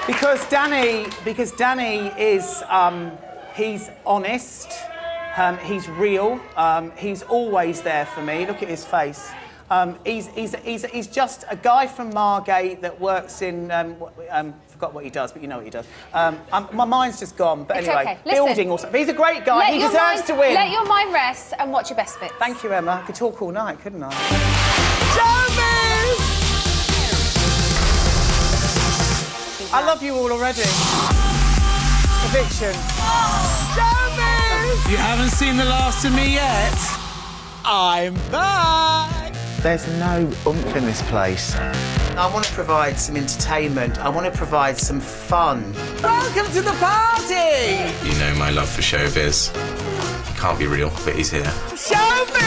Because Danny is, he's honest, he's real, he's always there for me. Look at his face. He's just a guy from Margate that works in, forgot what he does, but you know what he does. My mind's just gone, but it's anyway, okay. Listen, building or something. He's a great guy, he deserves to win. Let your mind rest and watch your best bits. Thank you, Emma. I could talk all night, couldn't I? I love you all already. Eviction. You haven't seen the last of me yet? I'm back! There's no oomph in this place. I want to provide some entertainment. I want to provide some fun. Welcome to the party! You know my love for showbiz. He can't be real, but he's here. Showbiz!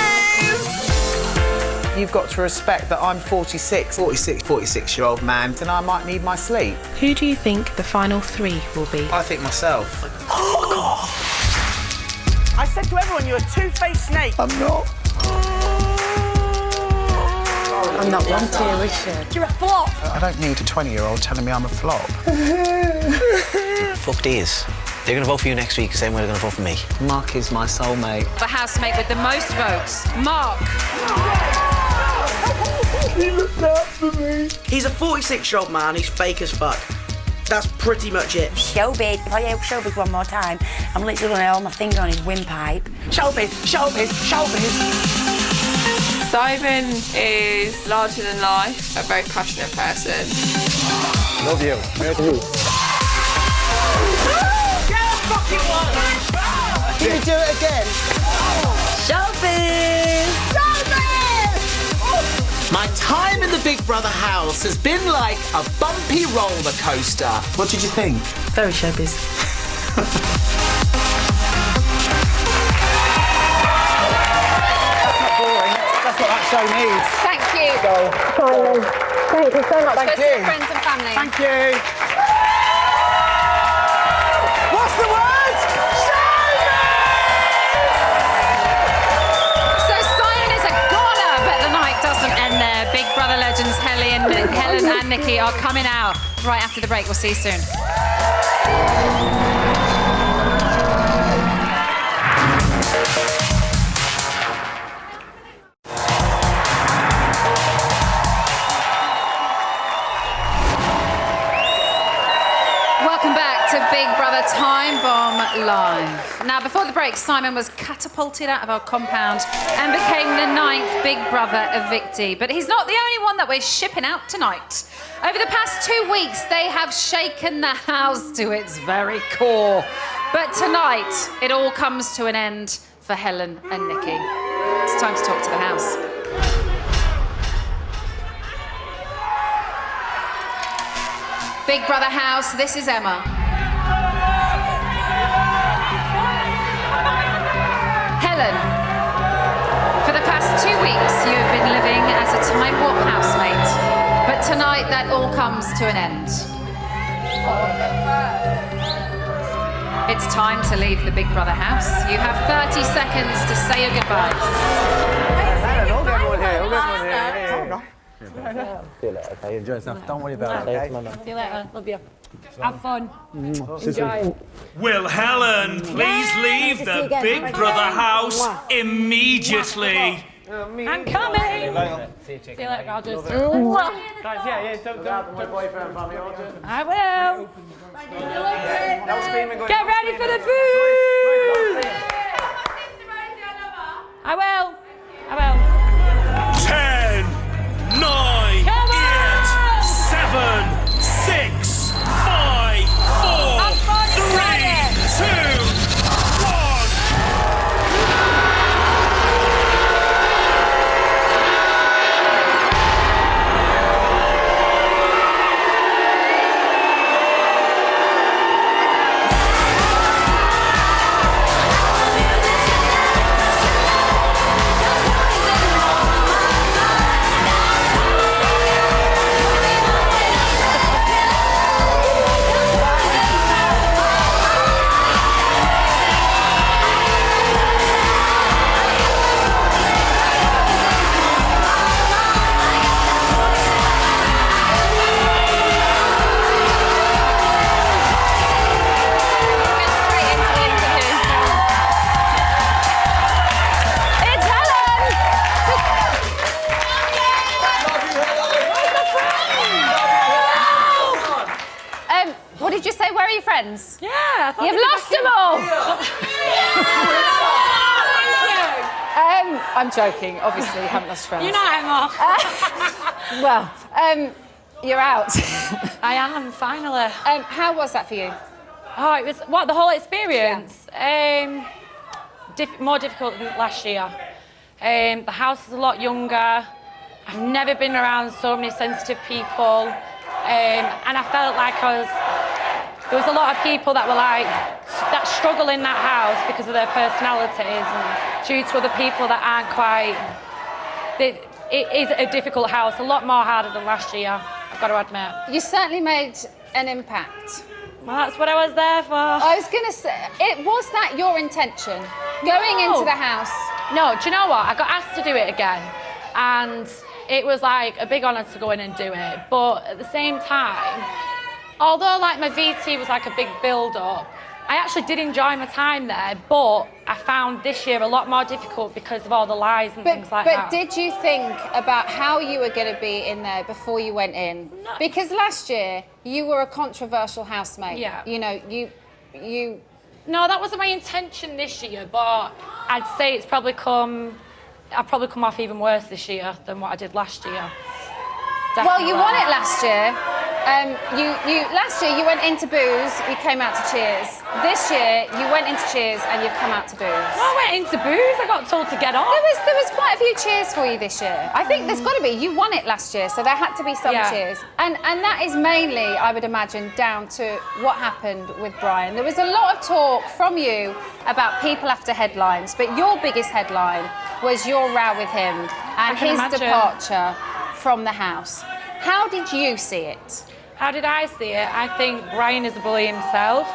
You've got to respect that I'm 46-year-old man, and I might need my sleep. Who do you think the final 3 will be? I think myself. I said to everyone, you're a two-faced snake. I'm not. I'm not one to, is she? You're a flop. I don't need a 20-year-old telling me I'm a flop. Fuck these. They're going to vote for you next week, the same way they're going to vote for me. Mark is my soulmate. The housemate with the most votes, Mark. He looked out for me. He's a 46-year-old man who's fake as fuck. That's pretty much it. Showbiz. If I hear showbiz one more time, I'm literally going to hold my finger on his windpipe. Showbiz, showbiz, showbiz. Simon is larger than life, a very passionate person. Love you. Can you do it again? Showbiz! Showbiz! My time in the Big Brother house has been like a bumpy roller coaster. What did you think? Very showbiz. That's what that show needs. Thank you. Simon, thank you so much. Thank you. Friends and family. Thank you. What's the word? So Simon is a goner, but the night doesn't end there. Big Brother legends Helen and Nikki are coming out right after the break. We'll see you soon. Welcome back to Big Brother Time Bomb Live. Now, before the break, Simon was catapulted out of our compound and became the 9th Big Brother evictee. But he's not the only one that we're shipping out tonight. Over the past 2 weeks, they have shaken the house to its very core. But tonight, it all comes to an end for Helen and Nikki. It's time to talk to the house. Big Brother house, this is Emma. Helen, for the past 2 weeks you have been living as a Time Warp housemate, but tonight that all comes to an end. It's time to leave the Big Brother house. You have 30 seconds to say your goodbyes. All get one here. See you later, okay? Enjoy yourself. Don't worry about it, okay? See you later. Love you. Have fun. Enjoy. Will Helen please leave the Big Brother house immediately? I'm coming. See you later, gorgeous. Guys, yeah, don't my boyfriend, family, I will. Get ready for the booze. I will. 10, 9, 8, 7, 6, 5, 4, friends? Yeah. I thought You've they'd be lost back them all! I'm joking, obviously, you haven't lost friends. You're not, Emma. You're out. I am, finally. How was that for you? Oh, it was, what, the whole experience? Yeah. More difficult than last year. The house is a lot younger. I've never been around so many sensitive people. And I felt like there was a lot of people that were that struggle in that house because of their personalities and due to other people that aren't quite, it is a difficult house, a lot more harder than last year, I've got to admit. You certainly made an impact. Well, that's what I was there for. I was going to say, was that your intention? Going into the house? No, do you know what? I got asked to do it again, and it was like a big honour to go in and do it. But at the same time, although like my VT was like a big build-up, I actually did enjoy my time there, but I found this year a lot more difficult because of all the lies and things like that. But did you think about how you were going to be in there before you went in? No. Because last year, you were a controversial housemate. Yeah. You know, you... No, that wasn't my intention this year, but I'd say I've probably come off even worse this year than what I did last year. Definitely. Well, you won it last year. Last year you went into booze, you came out to cheers. This year you went into cheers and you've come out to booze. Well, I went into booze. I got told to get off. There was quite a few cheers for you this year. I think there's got to be. You won it last year, so there had to be some cheers. And that is mainly, I would imagine, down to what happened with Brian. There was a lot of talk from you about people after headlines, but your biggest headline was your row with him and his departure from the house. How did you see it? How did I see it? I think Brian is a bully himself.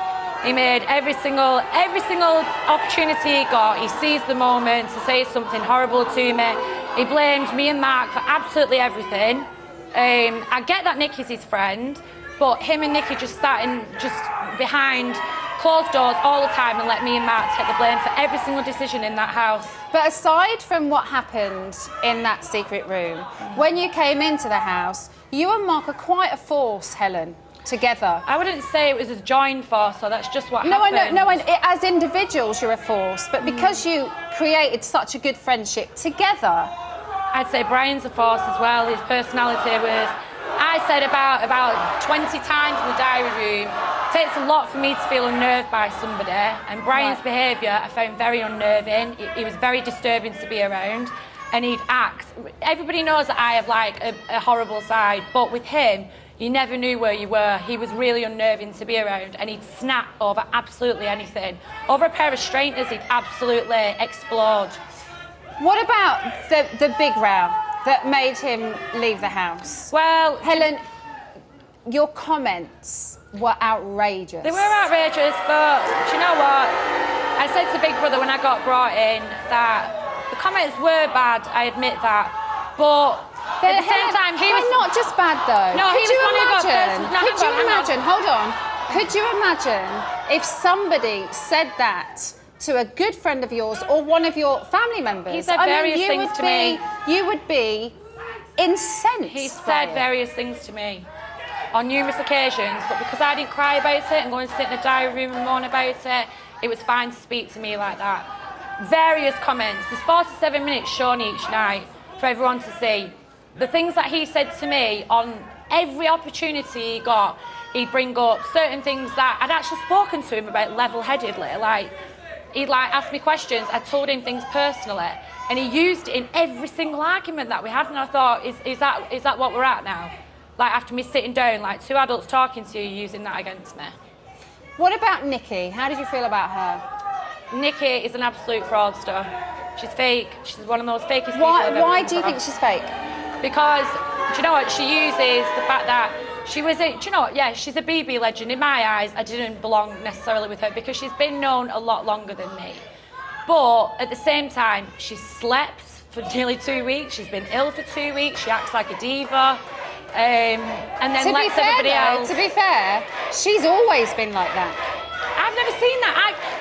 He made every single opportunity he got. He seized the moment to say something horrible to me. He blamed me and Mark for absolutely everything. I get that Nikki's his friend, but him and Nikki just sat behind closed doors all the time and let me and Mark take the blame for every single decision in that house. But aside from what happened in that secret room, when you came into the house, you and Mark are quite a force, Helen, together. I wouldn't say it was a joined force, so that's just what happened. No, as individuals you're a force, but because you created such a good friendship together. I'd say Brian's a force as well. His personality was... I said about 20 times in the diary room, it takes a lot for me to feel unnerved by somebody, and Brian's behaviour I found very unnerving. He was very disturbing to be around, and he'd act. Everybody knows that I have like a horrible side, but with him, you never knew where you were. He was really unnerving to be around, and he'd snap over absolutely anything. Over a pair of straighteners, he'd absolutely explode. What about the big row that made him leave the house? Well, Helen, your comments were outrageous. They were outrageous, but do you know what? I said to Big Brother when I got brought in that the comments were bad, I admit that, but at the same time, he was not just bad though. No, could you imagine? Could you imagine? Hold on. Could you imagine if somebody said that to a good friend of yours or one of your family members? He said various things to me. You would be incensed. He said various things to me on numerous occasions, but because I didn't cry about it and go and sit in a diary room and moan about it was fine to speak to me like that. Various comments. There's 47 minutes shown each night for everyone to see. The things that he said to me on every opportunity he got, he'd bring up certain things that I'd actually spoken to him about level-headedly. Like, he'd ask me questions, I told him things personally, and he used it in every single argument that we had, and I thought, is that what we're at now? Like, after me sitting down, like two adults talking to you, using that against me. What about Nikki? How did you feel about her? Nikki is an absolute fraudster. She's fake. She's one of the most fakest people I've ever Why come do you think across. she's fake? Because, do you know what, she uses the fact that she was do you know what, yeah, she's a BB legend. In my eyes, I didn't belong necessarily with her because she's been known a lot longer than me. But at the same time, she's slept for nearly 2 weeks. She's been ill for 2 weeks. She acts like a diva. And then lets everybody else... To be fair, she's always been like that. I've never seen that.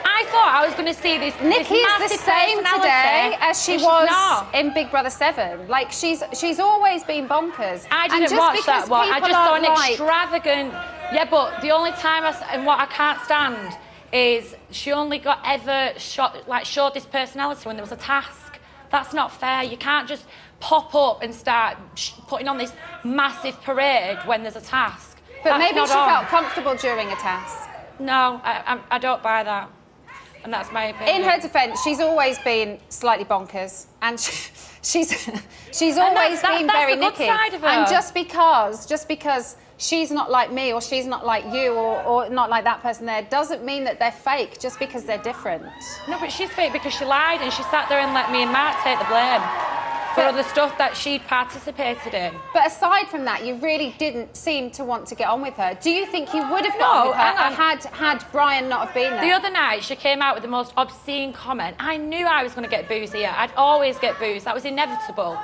I thought I was going to see this Nikki is the same today as she was in Big Brother 7. Like, she's always been bonkers. I didn't watch that one. I just saw an extravagant... Yeah, but the only time and what I can't stand is she only got ever showed this personality when there was a task. That's not fair. You can't just pop up and start putting on this massive parade when there's a task. But That's maybe not she on. felt comfortable during a task. No, I don't buy that. And that's my opinion. In her defence, she's always been slightly bonkers, and she's always been very the good Nikki. side of her. And just because she's not like me, or she's not like you, or not like that person there, doesn't mean that they're fake just because they're different. No, but she's fake because she lied and she sat there and let me and Mark take the blame for other stuff that she'd participated in. But aside from that, you really didn't seem to want to get on with her. Do you think you would have got on with her had Brian not have been there? The other night, she came out with the most obscene comment. I knew I was going to get booze here. I'd always get booze. That was inevitable.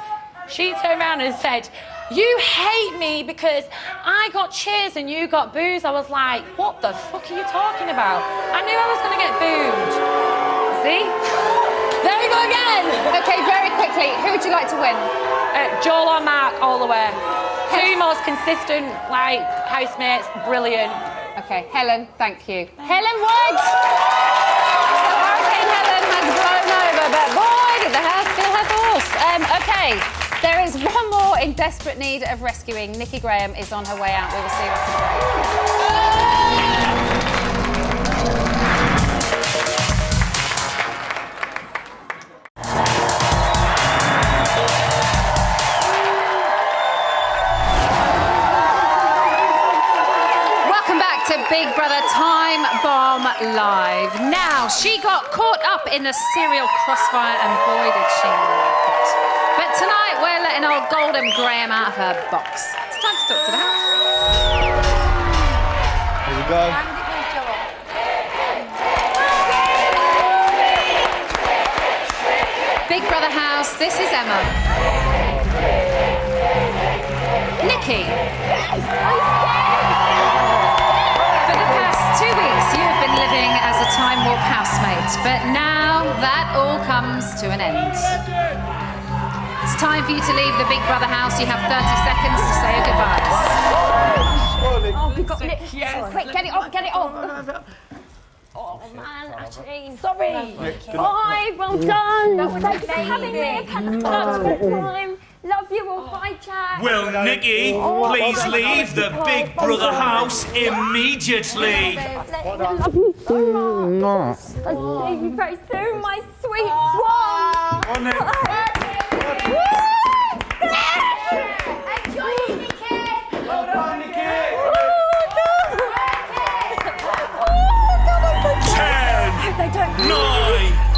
She turned around and said, "You hate me because I got cheers and you got booze." I was like, what the fuck are you talking about? I knew I was going to get booed. See? There we go again. OK, very quickly, who would you like to win? Joel or Mark, all the way. Two most consistent, like, housemates, brilliant. OK, Helen, thank you. Helen Wood! Hurricane Helen has blown over, but boy, did the house still have horse. OK, there is one more in desperate need of rescuing. Nikki Graham is on her way out. We will see you after the break. Big Brother Time Bomb Live. Now, she got caught up in the serial crossfire and boy did she like it. But tonight we're letting old Golden Graham out of her box. It's time to talk to the house. Here we go. Big Brother house, this is Emma. Nikki. For the past 2 weeks, you have been living as a Time Warp housemate, but now that all comes to an end. It's time for you to leave the Big Brother house. You have 30 seconds to say your goodbyes. Oh, we got Nick. Yes. Quick, get it off, get it off. Oh, man, Ashleen. Sorry. Bye, well done. Thanks for having me. Had such a good time. Love you all. Bye, Jack. Well, Nikki, please leave the Big Brother house immediately. Love you so much. I'll see you very soon, my sweet swan. Enjoy it, Nikki. Well done, Nikki. 10, 9,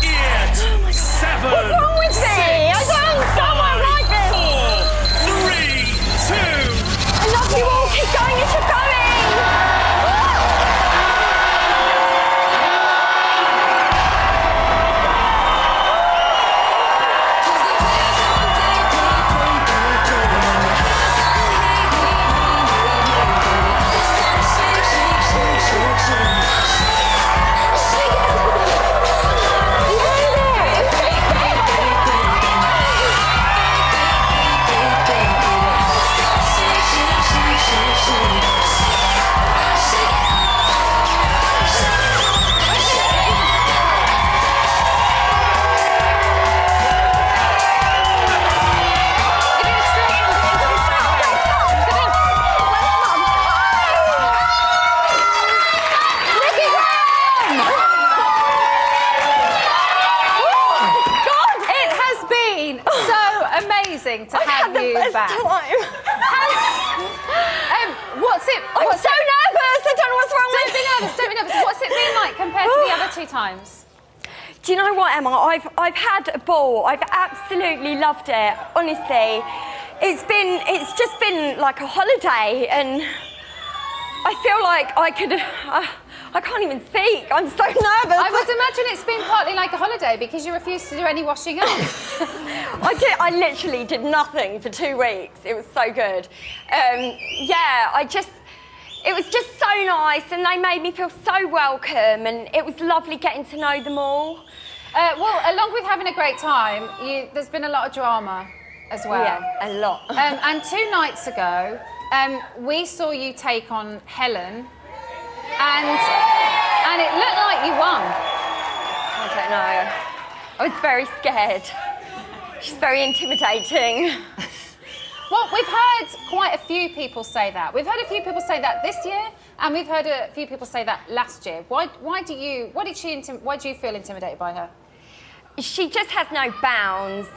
8, 7, What's wrong with me? I don't someone like this. 4, 3, 2. I love you all. Keep going as you're going. To have you back. What's it? I'm so nervous. I don't know what's wrong with me. Don't be nervous. Don't be nervous. What's it been like compared to the other 2 times? Do you know what, Emma? I've had a ball. I've absolutely loved it. Honestly, it's just been like a holiday, and I feel like I could. I can't even speak. I'm so nervous. I would imagine it's been partly like a holiday because you refused to do any washing up. I literally did nothing for 2 weeks. It was so good. Yeah, it was just so nice, and they made me feel so welcome, and it was lovely getting to know them all. Well, along with having a great time, there's been a lot of drama as well. Yeah, a lot. And 2 nights ago, we saw you take on Helen. And it looked like you won. I don't know. I was very scared. She's very intimidating. Well, we've heard quite a few people say that. We've heard a few people say that this year, and we've heard a few people say that last year. Why do you feel intimidated by her? She just has no bounds.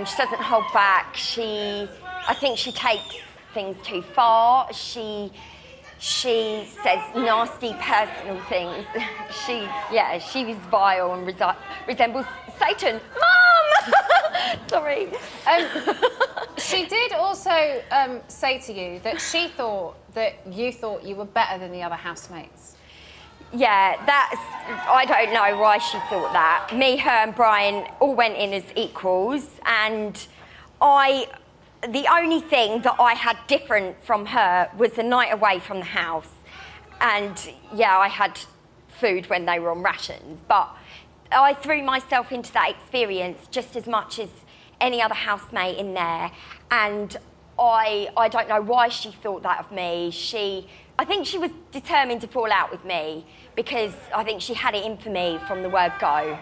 She doesn't hold back. I think she takes things too far. She says nasty personal things. She's vile and resembles Satan. Mum! Sorry. She did also say to you that she thought that you thought you were better than the other housemates. Yeah, I don't know why she thought that. Me, her and Brian all went in as equals, and the only thing that I had different from her was the night away from the house. And yeah, I had food when they were on rations, but I threw myself into that experience just as much as any other housemate in there. And I don't know why she thought that of me. I think she was determined to fall out with me because I think she had it in for me from the word go.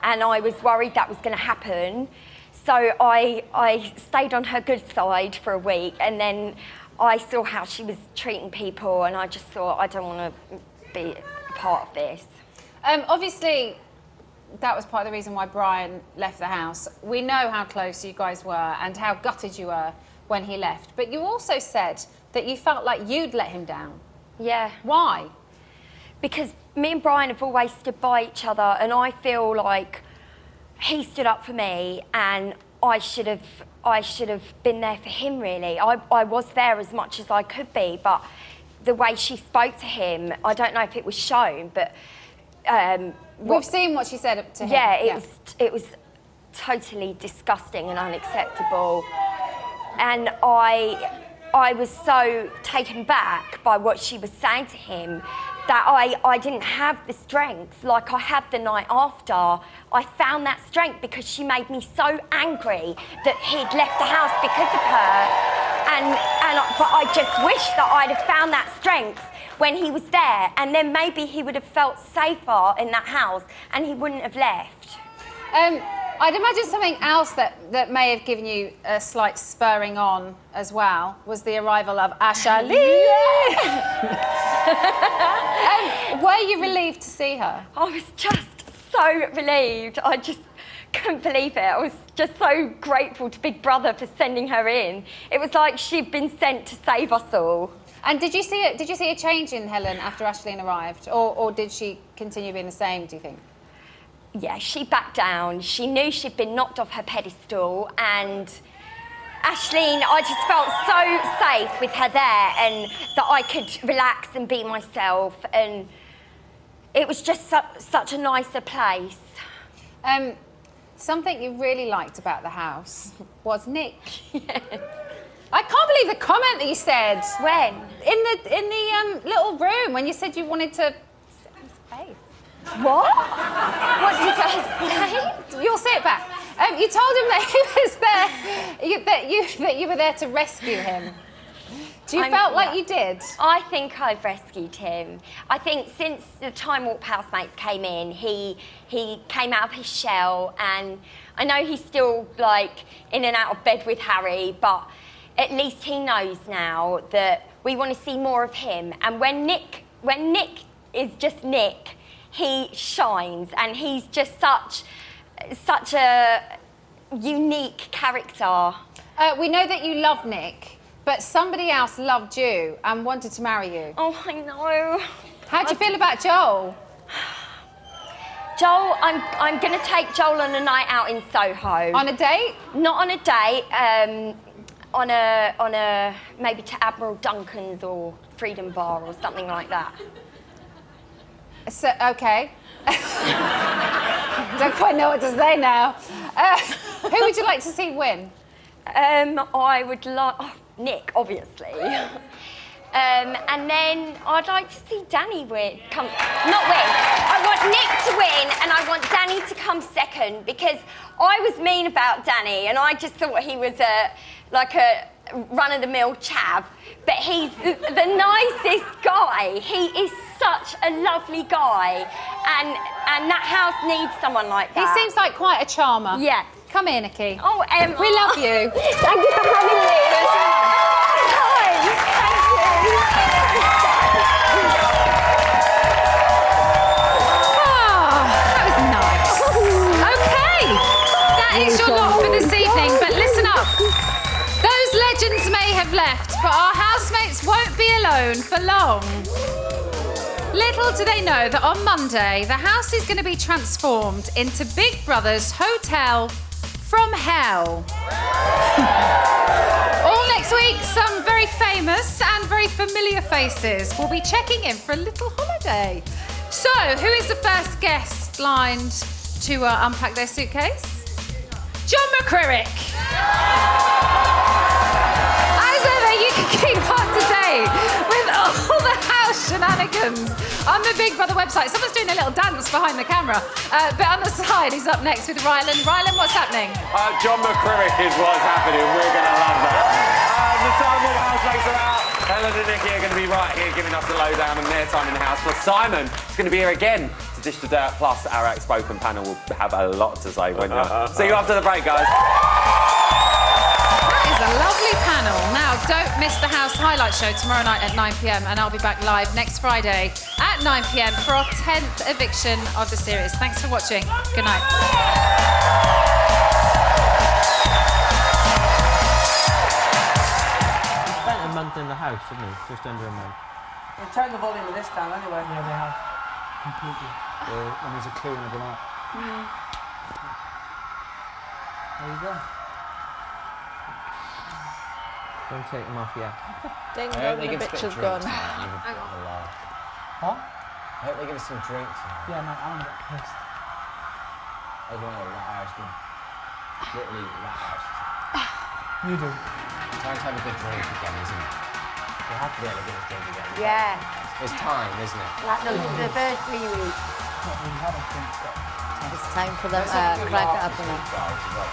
And I was worried that was going to happen. So I stayed on her good side for a week, and then I saw how she was treating people, and I just thought, I don't want to be a part of this. Obviously, that was part of the reason why Brian left the house. We know how close you guys were and how gutted you were when he left. But you also said that you felt like you'd let him down. Yeah. Why? Because me and Brian have always stood by each other, and I feel like he stood up for me, and I should have been there for him, really. I was there as much as I could be, but the way she spoke to him, I don't know if it was shown, but we've seen what she said to him. Yeah, it was totally disgusting and unacceptable. And I was so taken back by what she was saying to him that I didn't have the strength like I had the night after. I found that strength because she made me so angry that he'd left the house because of her. But I just wish that I'd have found that strength when he was there, and then maybe he would have felt safer in that house and he wouldn't have left. I'd imagine something else that may have given you a slight spurring on as well was the arrival of Ashley. Were you relieved to see her? I was just so relieved. I just couldn't believe it. I was just so grateful to Big Brother for sending her in. It was like she'd been sent to save us all. And did you see a change in Helen after Aisling arrived, or did she continue being the same, do you think? Yeah, she backed down. She knew she'd been knocked off her pedestal, and Aisling, I just felt so safe with her there, and that I could relax and be myself, and it was just such a nicer place. Something you really liked about the house was Nick. Yes. I can't believe the comment that you said. When? In the little room when you said you wanted to sit in space. What? What did I say? You'll sit back. You told him that he was there, that you were there to rescue him. Do you felt like you did? I think I've rescued him. I think since the Time Warp housemates came in, he came out of his shell, and I know he's still like in and out of bed with Harry, but at least he knows now that we want to see more of him. And when Nick is just Nick, he shines, and he's just such a unique character. We know that you love Nick, but somebody else loved you and wanted to marry you. Oh, I know. How do you feel about Joel? Joel, I'm going to take Joel on a night out in Soho. On a date? Not on a date. On a maybe to Admiral Duncan's or Freedom Bar or something like that. So, okay. Don't quite know what to say now. Who would you like to see win? I would like Nick, obviously. And then I'd like to see Danny win. Not win. I want Nick to win, and I want Danny to come second, because I was mean about Danny, and I just thought he was a run-of-the-mill chav. But he's the nicest guy. He is such a lovely guy, and that house needs someone like that. He seems like quite a charmer. Yeah. Come here, Nikki. Oh, Emma. We love you. Thank you for having me. That was nice. Okay. That is your lot for this evening, but listen up. Those legends may have left, but our housemates won't be alone for long. Little do they know that on Monday, the house is going to be transformed into Big Brother's Hotel from hell. All next week, some very famous and very familiar faces will be checking in for a little holiday. So, who is the first guest lined to unpack their suitcase? John McCririck. As ever, you can keep up to date with all the house shenanigans on the Big Brother website. Someone's doing a little dance behind the camera. But on the side, he's up next with Rylan. Rylan, what's happening? John McCririck is what's happening. We're going to love that. The time all the housemates are out. Helen and Nikki are going to be right here giving us the lowdown on their time in the house. Plus Simon is going to be here again to dish the dirt. Plus our outspoken panel will have a lot to say. When see you after the break, guys. That is a lovely panel. Now, don't miss the House Highlight Show tomorrow night at 9 p.m. and I'll be back live next Friday at 9 p.m. for our 10th eviction of the series. Thanks for watching. Good night. A month in the house, didn't he? Just under a month. They turned the volume of this down anyway. Yeah, they have. Completely. And there's a clue in every night. There you go. Don't take them off yet. Ding I hope dong, they the can bitch spit is drinks gone. tonight and have a bit of a laugh. Huh? I hope they give us some drinks tonight. Yeah, mate, I'm get pissed. I just want to rat arse them. Literally rat arse. You do. Time to have a good drink again, isn't it? We have to be able to get a drink again. Yeah. It's time, isn't it? Like the first 3 weeks. Not really had a drink, but It's time for them to crank it up a bit.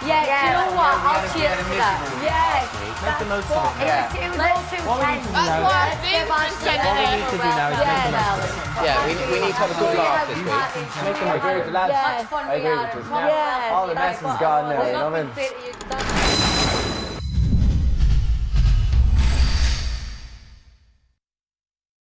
Yeah, do you know what? I'll cheers for that. Yes. Make the most of it. It was all too What we need to do now is make the most of it. Yeah, we need to have a good laugh this week. Make the most of it. Yes. I agree with you. Yes. All the mess is gone now, you know what I mean?